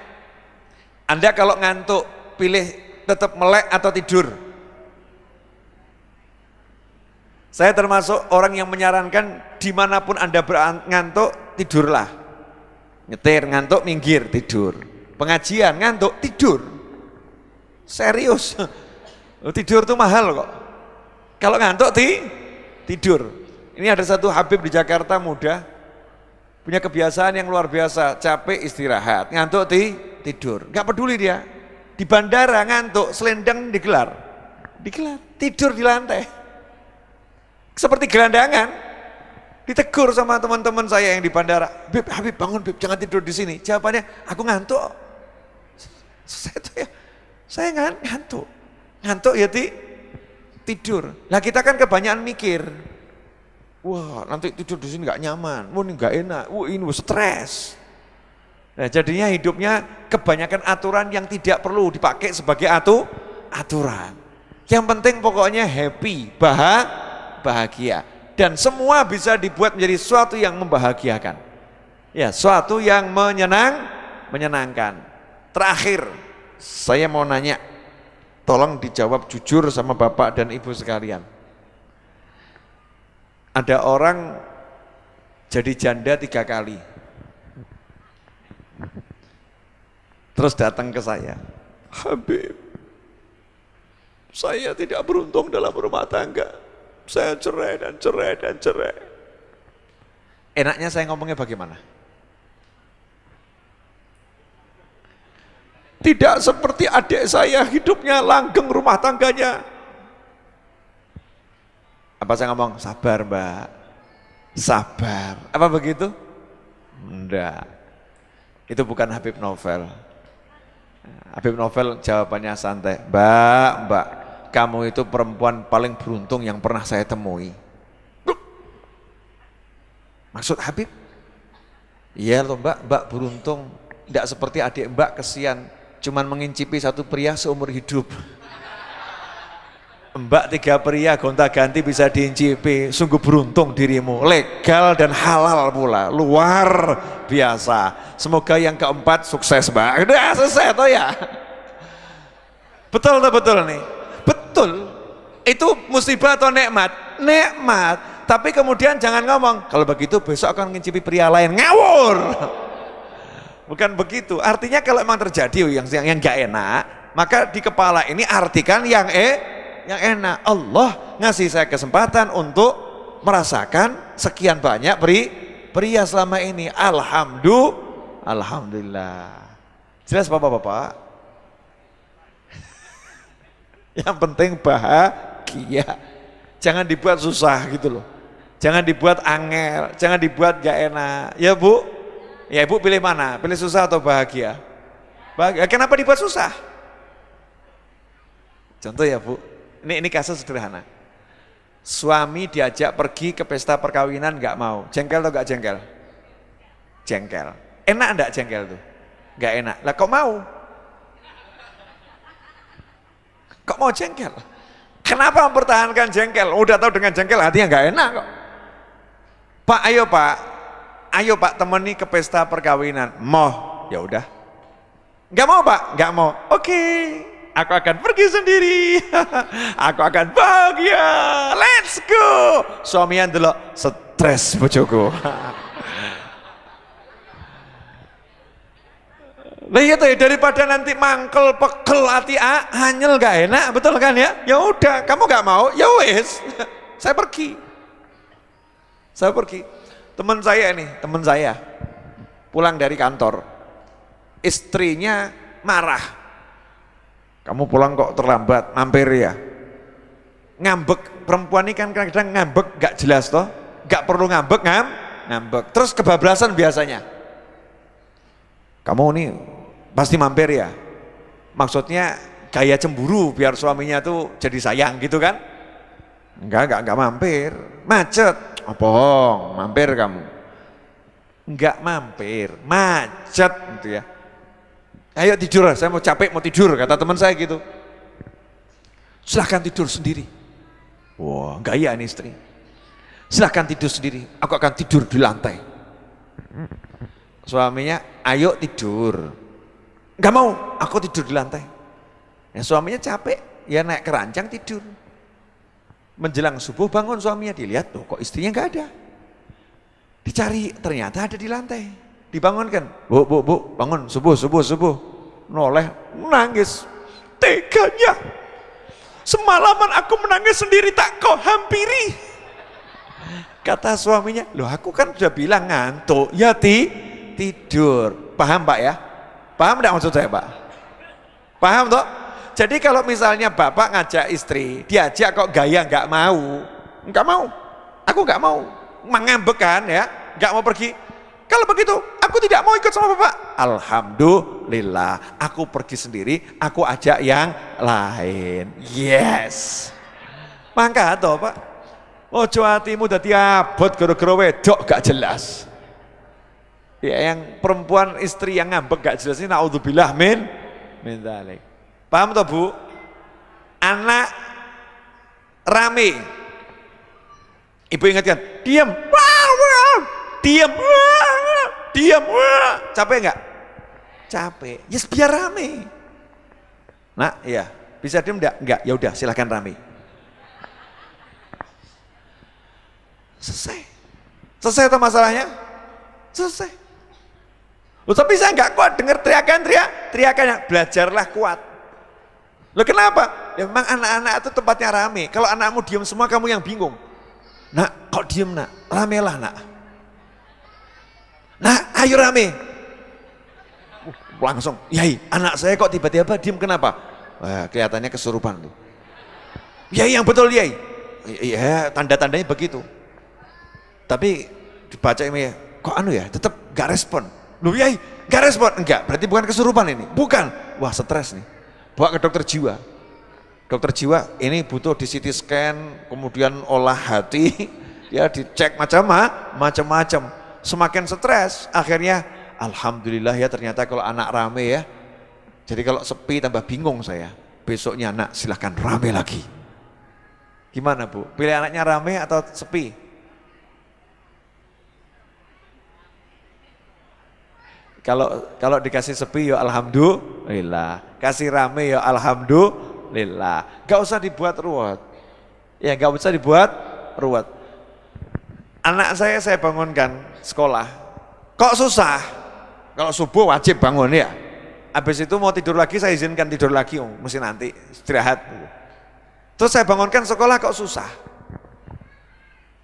Anda kalau ngantuk pilih tetap melek atau tidur? Saya termasuk orang yang menyarankan dimanapun Anda ngantuk, tidurlah. Nyetir ngantuk, minggir, tidur. Pengajian ngantuk, tidur. Serius, tidur tuh mahal kok. Kalau ngantuk tidur. Ini ada satu Habib di Jakarta muda, punya kebiasaan yang luar biasa, capek istirahat, ngantuk tidur, nggak peduli dia. Di bandara ngantuk, selendang digelar, tidur di lantai, seperti gelandangan. Ditegur sama teman-teman saya yang di bandara, Bib, Habib bangun Bib, jangan tidur di sini. Jawabannya, aku ngantuk. Saya ngantuk ya tidur. Nah kita kan kebanyakan mikir. Wah nanti tidur di sini nggak nyaman, wah ini nggak enak, wah ini stres. Nah jadinya hidupnya kebanyakan aturan yang tidak perlu dipakai sebagai aturan. Yang penting pokoknya happy, bahagia. Dan semua bisa dibuat menjadi sesuatu yang membahagiakan. Ya, sesuatu yang menyenangkan. Terakhir, saya mau nanya, Tolong dijawab jujur sama bapak dan ibu sekalian. Ada orang jadi janda 3 kali. Terus datang ke saya, Habib, saya tidak beruntung dalam rumah tangga. Saya cerai dan cerai dan cerai. Enaknya saya ngomongnya bagaimana? Tidak seperti adik saya hidupnya langgeng rumah tangganya. Apa saya ngomong? Sabar mbak, sabar. Apa begitu? Enggak. Itu bukan Habib Novel. Habib Novel jawabannya santai. Mbak, kamu itu perempuan paling beruntung yang pernah saya temui. Maksud Habib? Iya loh mbak beruntung. Tidak seperti adik mbak, kesian. Cuman mengincipi satu pria seumur hidup. Mbak 3 pria gonta-ganti bisa diincipi, sungguh beruntung dirimu, legal dan halal pula, luar biasa. Semoga yang keempat sukses mbak. Udah selesai toh ya. Betul nih, betul. Itu musibah atau nikmat? Nikmat. Tapi kemudian jangan ngomong, kalau begitu besok akan mengincipi pria lain, ngawur. Bukan begitu. Artinya kalau memang terjadi yang gak enak, maka di kepala ini artikan yang enak. Allah ngasih saya kesempatan untuk merasakan sekian banyak pria selama ini. Alhamdulillah. Jelas bapak-bapak? Yang penting bahagia. Jangan dibuat susah gitu loh. Jangan dibuat angel, jangan dibuat gak enak. Ya bu? Ya ibu pilih mana? Pilih susah atau bahagia? Bahagia. Kenapa dibuat susah? Contoh ya bu. Ini kasus sederhana. Suami diajak pergi ke pesta perkawinan nggak mau. Jengkel atau nggak jengkel? Jengkel. Enak enggak jengkel tuh? Nggak enak. Lah kok mau? Kok mau jengkel? Kenapa mempertahankan jengkel? Udah tahu dengan jengkel hatinya nggak enak kok. Pak, ayo pak temani ke pesta perkawinan. Mau? Ya udah. Nggak mau pak? Nggak mau. Oke. Aku akan pergi sendiri. Aku akan bahagia. Let's go. Suamian dulu stres bojoku. Lah iya tuh, daripada nanti mangkel pekel hati hanyel gak enak, betul kan ya? Ya udah, kamu gak mau, ya wes. Saya pergi. Teman saya pulang dari kantor. Istrinya marah. Kamu pulang kok terlambat, mampir ya. Ngambek, perempuan ini kan kadang ngambek gak jelas toh, gak perlu ngambek, ngambek. Terus kebablasan biasanya. Kamu ini pasti mampir ya. Maksudnya gaya cemburu biar suaminya tuh jadi sayang gitu kan. Enggak mampir, macet. Oh, bohong, mampir kamu. Enggak mampir, macet gitu ya. Ayo tidur, saya mau capek mau tidur, kata teman saya gitu. Silahkan tidur sendiri. Wah, gaya nih istri. Silahkan tidur sendiri, aku akan tidur di lantai. Suaminya, ayo tidur. Enggak mau, aku tidur di lantai. Ya, suaminya capek, ya naik keranjang tidur. Menjelang subuh bangun suaminya, dilihat tuh kok istrinya enggak ada. Dicari, ternyata ada di lantai. Dibangunkan, bu, bangun, subuh. Noleh, nangis. Teganya. Semalaman aku menangis sendiri, tak kau hampiri. Kata suaminya, loh aku kan sudah bilang ngantuk. Ya tidur. Paham pak ya? Paham enggak maksud saya pak? Paham toh? Jadi kalau misalnya bapak ngajak istri, diajak kok gaya nggak mau. Aku nggak mau. Mengambek kan ya, nggak mau pergi. Kalau begitu, aku tidak mau ikut sama bapak. Alhamdulillah, aku pergi sendiri, aku ajak yang lain. Yes. Mangka toh pak. Ojo hatimu dadi abot gara-gara wedok gak jelas. Ya yang perempuan istri yang ngambek gak jelas ini naudzubillah min dzalik. Paham toh bu? Anak rame. Ibu ingatkan, diam. Diam. Capek enggak? Capek. Yes, biar rame. Nah, iya. Bisa diem enggak? Enggak, ya udah silahkan rame. Selesai. Selesai itu masalahnya? Selesai. Loh, tapi saya enggak kuat dengar teriakan, belajarlah kuat. Loh kenapa? Ya memang anak-anak itu tempatnya rame. Kalau anakmu diem semua kamu yang bingung. Nak, kok diem nak? Ramelah nak. Nak, ayo rame. Langsung, yai, anak saya kok tiba-tiba diem kenapa? Wah, kelihatannya kesurupan tuh. Yai yang betul yai. Iya, tanda-tandanya begitu. Tapi dibaca ini, kok anu ya, tetap gak respon. Loh yai, gak respon? Enggak, berarti bukan kesurupan ini. Bukan, wah stres nih. Bawa ke dokter jiwa. Dokter jiwa ini butuh di CT scan, kemudian olah hati, ya dicek macam-macam. Semakin stres, akhirnya alhamdulillah ya ternyata kalau anak rame ya. Jadi kalau sepi tambah bingung saya. Besoknya anak silahkan rame lagi. Gimana Bu? Pilih anaknya rame atau sepi? Kalau dikasih sepi ya alhamdulillah. Kasih rame ya alhamdulillah. Gak usah dibuat ruwet. Ya gak usah dibuat ruwet. Anak saya bangunkan sekolah. Kok susah? Kalau subuh wajib bangun ya. Habis itu mau tidur lagi saya izinkan tidur lagi, mesti nanti istirahat. Terus saya bangunkan sekolah kok susah.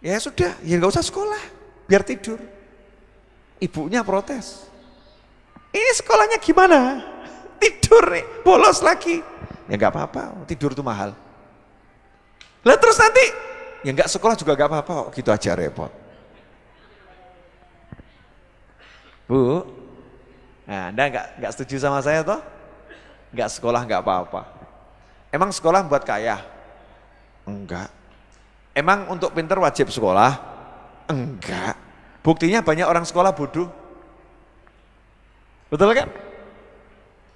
Ya sudah, ya nggak usah sekolah, biar tidur. Ibunya protes. Ini sekolahnya gimana? Tidur nih, bolos lagi. Ya nggak apa-apa, tidur tuh mahal. Lah terus nanti, ya nggak sekolah juga nggak apa-apa, gitu aja repot. Bu, nah Anda nggak setuju sama saya toh? Nggak sekolah nggak apa-apa. Emang sekolah buat kaya? Enggak. Emang untuk pinter wajib sekolah? Enggak. Buktinya banyak orang sekolah bodoh. Betul kan?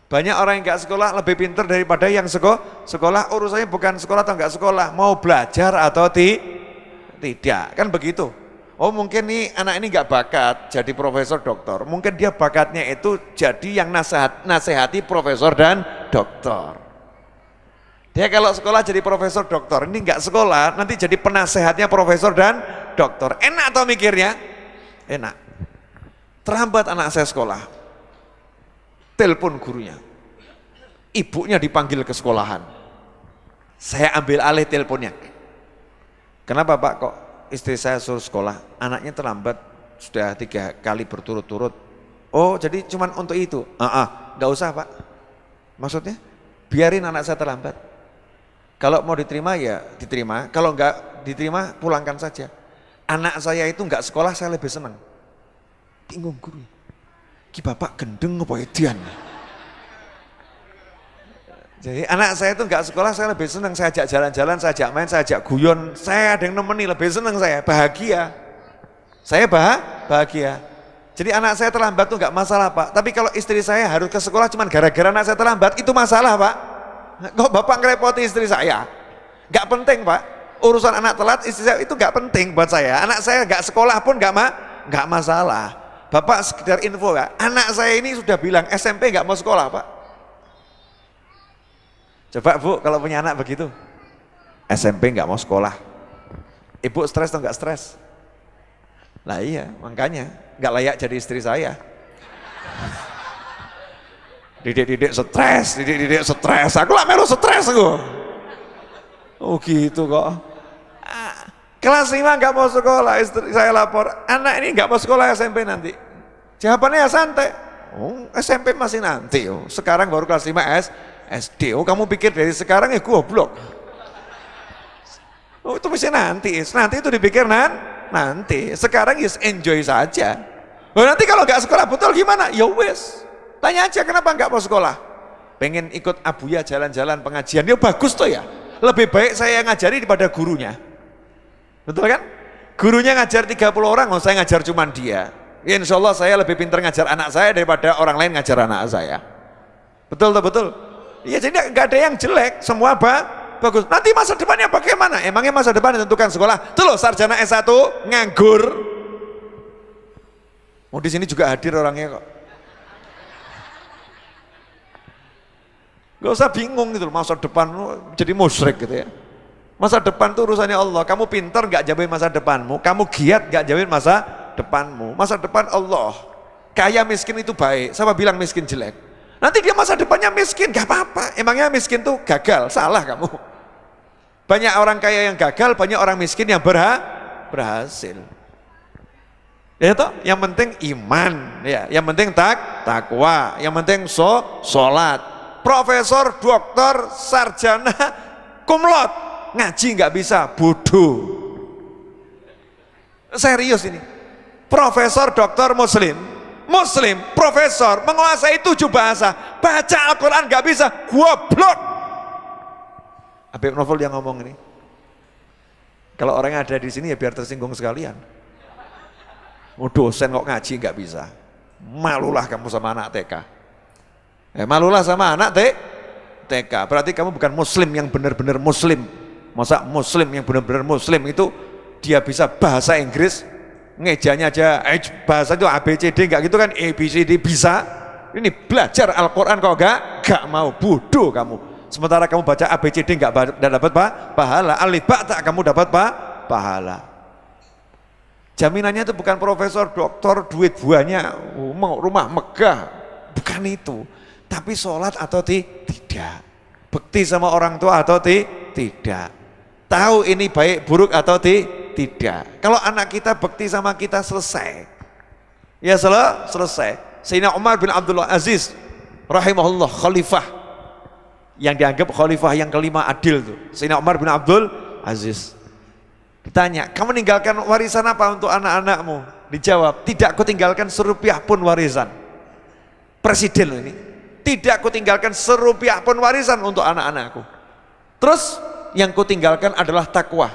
Banyak orang yang nggak sekolah lebih pinter daripada yang sekolah. Urusannya bukan sekolah atau nggak sekolah, mau belajar atau tidak, kan begitu. Oh mungkin nih anak ini nggak bakat jadi profesor doktor, mungkin dia bakatnya itu jadi yang nasihati profesor dan doktor. Dia kalau sekolah jadi profesor doktor, ini nggak sekolah nanti jadi penasehatnya profesor dan doktor. Enak atau mikirnya? Enak. Terhambat anak saya sekolah, telepon gurunya, ibunya dipanggil ke sekolahan, saya ambil alih teleponnya. Kenapa Pak kok istri saya suruh sekolah, anaknya terlambat sudah 3 kali berturut-turut. Oh jadi cuman untuk itu? Nggak usah Pak. Maksudnya biarin anak saya terlambat. Kalau mau diterima ya diterima, kalau nggak diterima pulangkan saja. Anak saya itu nggak sekolah saya lebih senang. Bingung guru. Ki bapak gendeng apa edian? Jadi anak saya itu nggak sekolah saya lebih senang, saya ajak jalan-jalan, saya ajak main, saya ajak guyon, saya ada yang nemeni lebih senang, saya bahagia. Saya bahagia. Jadi anak saya terlambat tuh nggak masalah Pak, tapi kalau istri saya harus ke sekolah cuman gara-gara anak saya terlambat itu masalah Pak. Kok bapak ngerepoti istri saya? Nggak penting Pak, urusan anak telat istri saya itu nggak penting buat saya. Anak saya nggak sekolah pun nggak masalah. Bapak sekedar info ya, anak saya ini sudah bilang SMP nggak mau sekolah Pak. Coba Bu kalau punya anak begitu, SMP nggak mau sekolah, ibu stres atau nggak stres? Lah iya, makanya nggak layak jadi istri saya. Didik stres, aku lah melu stres aku. Oh gitu kok. Kelas 5 nggak mau sekolah, istri saya lapor, anak ini nggak mau sekolah SMP nanti. Jawabannya ya santai. Oh SMP masih nanti, sekarang baru kelas 5 SD. Oh kamu pikir dari sekarang ya goblok. Oh itu bisa nanti itu dipikir nanti. Sekarang ya enjoy saja. Oh nanti kalau nggak sekolah betul gimana? Ya wes. Tanya aja kenapa nggak mau sekolah? Pengen ikut abuya jalan-jalan pengajian. Ya bagus tuh ya. Lebih baik saya ngajari daripada gurunya. Betul kan? Gurunya ngajar 30 orang, saya ngajar cuman dia. Ya insya Allah saya lebih pintar ngajar anak saya daripada orang lain ngajar anak saya. Betul tuh betul. Ya jadi nggak ada yang jelek, semua bagus. Nanti masa depannya bagaimana? Emangnya masa depan ditentukan sekolah? Tuh loh sarjana S1 nganggur. Oh di sini juga hadir orangnya kok. Gak usah bingung gitu loh, masa depan jadi musyrik gitu ya. Masa depan itu urusannya Allah. Kamu pintar gak jamin masa depanmu, kamu giat gak jamin masa depanmu. Masa depan Allah. Kaya miskin itu baik, siapa bilang miskin jelek? Nanti dia masa depannya miskin, gak apa-apa. Emangnya miskin tuh gagal, salah kamu. Banyak orang kaya yang gagal, banyak orang miskin yang berhasil. Ya toh, yang penting iman, ya, yang penting takwa, yang penting sholat. Profesor, doktor, sarjana, kumlot, ngaji nggak bisa, bodoh. Serius ini. Profesor, doktor, muslim, profesor, menguasai 7 bahasa, baca Al-Quran nggak bisa, goblok. Habib Novel yang ngomong ini. Kalau orang yang ada di sini ya biar tersinggung sekalian. Dosen kok ngaji nggak bisa, malulah kamu sama anak TK. Malulah sama anak TK. Berarti kamu bukan muslim yang benar-benar muslim. Masa muslim yang benar-benar muslim itu dia bisa bahasa Inggris, ngejanya aja bahasa itu ABCD nggak gitu kan, ABCD bisa. Ini belajar Al-Quran kok gak mau, bodoh kamu. Sementara kamu baca ABCD nggak dapat pahala, alif ba tak kamu dapat pahala. Jaminannya itu bukan profesor, doktor, duit buahnya, rumah megah, bukan itu. Tapi sholat atau tidak, bekti sama orang tua atau tidak, tahu ini baik buruk atau tidak. Kalau anak kita bekti sama kita selesai, ya selesai. Sayyidina Umar bin Abdul Aziz rahimahullah, khalifah yang dianggap khalifah yang kelima adil tuh, Sayyidina Umar bin Abdul Aziz. Ditanya, kamu meninggalkan warisan apa untuk anak-anakmu? Dijawab, tidak aku tinggalkan serupiah pun warisan. Presiden loh ini, tidak aku tinggalkan serupiah pun warisan untuk anak-anakku. Terus yang ku tinggalkan adalah takwa.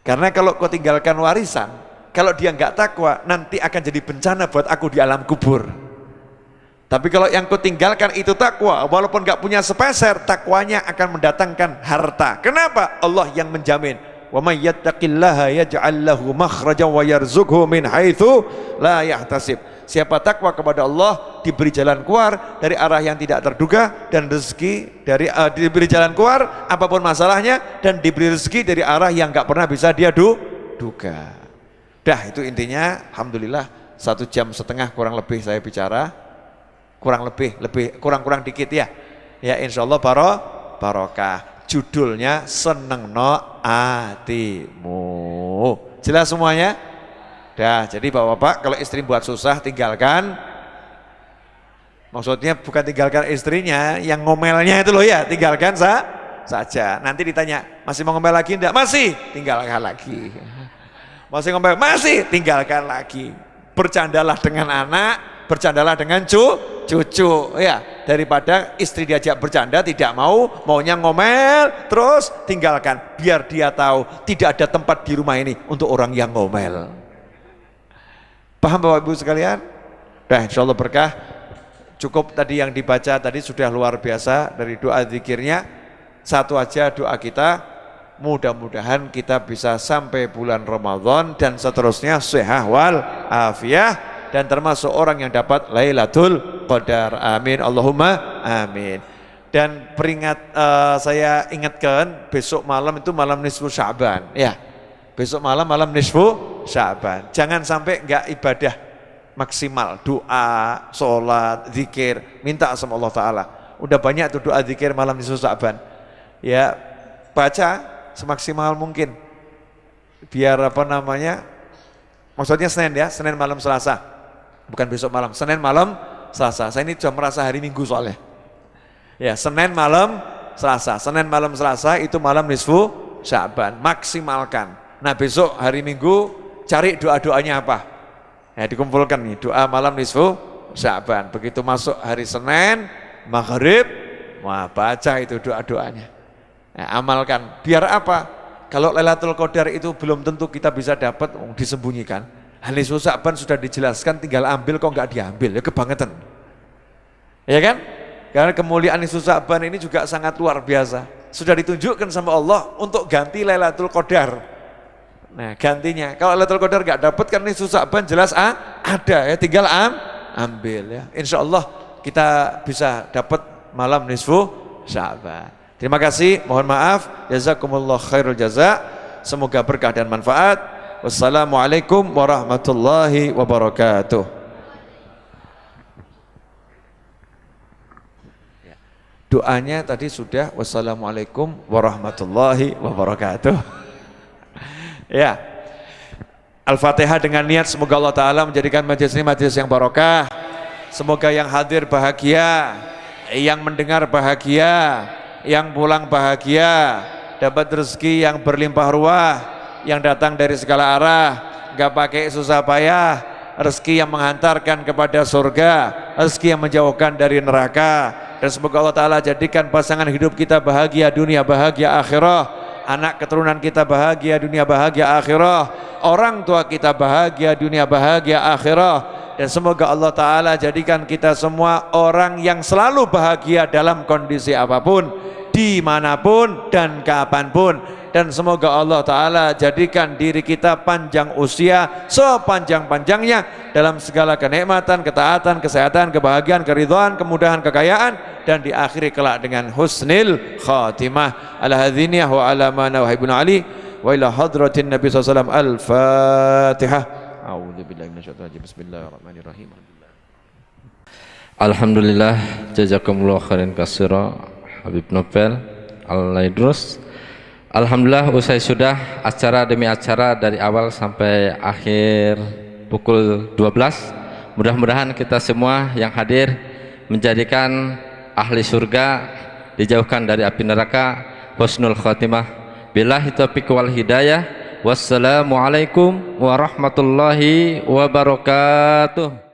Karena kalau kau tinggalkan warisan, kalau dia nggak takwa, nanti akan jadi bencana buat aku di alam kubur. Tapi kalau yang kau tinggalkan itu takwa, walaupun nggak punya sepeser, takwanya akan mendatangkan harta. Kenapa? Allah yang menjamin. Wa may yattaqillaha yaj'al lahu makhrajan wa yarzuqhu min haitsu la yahtasib. Siapa takwa kepada Allah diberi jalan keluar dari arah yang tidak terduga, dan rezeki dari diberi jalan keluar apapun masalahnya, dan diberi rezeki dari arah yang nggak pernah bisa dia duga. Dah, itu intinya. Alhamdulillah 1,5 jam kurang lebih saya bicara. Kurang dikit ya. Ya insyaallah barokah. Judulnya senengno atimu. Jelas semuanya? Dah, jadi Bapak-bapak kalau istri buat susah tinggalkan. Maksudnya bukan tinggalkan istrinya, yang ngomelnya itu loh ya, tinggalkan saja. Nanti ditanya, masih mau ngomel lagi enggak? Masih, tinggalkan lagi. Masih ngomel, masih, tinggalkan lagi. Bercandalah dengan anak, bercandalah dengan cucu ya, daripada istri diajak bercanda tidak mau, maunya ngomel terus, tinggalkan. Biar dia tahu tidak ada tempat di rumah ini untuk orang yang ngomel. Paham Bapak Ibu sekalian? Nah insyaallah berkah. Cukup tadi yang dibaca tadi sudah luar biasa dari doa zikirnya. Satu aja doa kita, mudah-mudahan kita bisa sampai bulan Ramadan dan seterusnya sehat wal afiah, dan termasuk orang yang dapat Lailatul Qadar. Amin, Allahumma amin. Dan saya ingatkan, besok malam itu malam nisfu Sya'ban ya. Besok malam nisfu Sya'ban. Jangan sampai enggak ibadah maksimal, doa, sholat, zikir, minta sama Allah Ta'ala. Udah banyak tuh doa zikir malam nisfu Sya'ban ya, baca semaksimal mungkin. Biar maksudnya Senin ya, Senin malam Selasa, bukan besok malam, Senin malam Selasa. Saya ini sudah merasa hari Minggu soalnya. Ya, Senin malam Selasa itu malam nisfu Sya'ban, maksimalkan. Nah besok hari Minggu cari doa-doanya apa? Ya dikumpulkan nih, doa malam nisfu Sya'ban. Begitu masuk hari Senin maghrib, baca itu doa-doanya. Ya, amalkan. Biar apa? Kalau Lailatul Qadar itu belum tentu kita bisa dapat, disembunyikan. Nisfu Sya'ban sudah dijelaskan, tinggal ambil kok nggak diambil, ya kebangetan. Ya kan? Karena kemuliaan nisfu Sya'ban ini juga sangat luar biasa. Sudah ditunjukkan sama Allah untuk ganti Lailatul Qadar. Nah gantinya, kalau Lailatul Qadar nggak dapat kan nisfu Sya'ban jelas ada ya, tinggal ambil ya. Insya Allah kita bisa dapat malam nisfu Sya'ban. Terima kasih, mohon maaf, jazakumullah khairul jaza. Semoga berkah dan manfaat. Wassalamualaikum warahmatullahi wabarakatuh. Doanya tadi sudah, wassalamualaikum warahmatullahi wabarakatuh. Ya, Al-Fatihah dengan niat semoga Allah Ta'ala menjadikan majelis ini majelis yang barokah. Semoga yang hadir bahagia, yang mendengar bahagia, yang pulang bahagia, dapat rezeki yang berlimpah ruah, yang datang dari segala arah, gak pakai susah payah, rezeki yang menghantarkan kepada surga, rezeki yang menjauhkan dari neraka. Dan semoga Allah Ta'ala jadikan pasangan hidup kita bahagia dunia, bahagia akhirah. Anak keturunan kita bahagia dunia, bahagia akhirah. Orang tua kita bahagia dunia, bahagia akhirah. Dan semoga Allah Ta'ala jadikan kita semua orang yang selalu bahagia dalam kondisi apapun, dimanapun dan kapanpun. Dan semoga Allah Ta'ala jadikan diri kita panjang usia sepanjang-panjangnya dalam segala kenikmatan, ketaatan, kesehatan, kebahagiaan, keridhaan, kemudahan, kekayaan, dan diakhiri kelak dengan husnil khatimah. Ala hadziniyah wa ala mana wa ibnu Ali wa ila hadratin Nabi SAW. Al-Fatihah. A'udzubillahi minasyaitonir rajim. Bismillahirrahmanirrahim. Alhamdulillah, jazakumullah khairan katsira Habib Nopel Al-Laidrus. Alhamdulillah, usai sudah acara demi acara dari awal sampai akhir pukul 12. Mudah-mudahan kita semua yang hadir menjadikan ahli surga, dijauhkan dari api neraka, husnul khatimah. Billahi taufiq wal hidayah. Wassalamualaikum warahmatullahi wabarakatuh.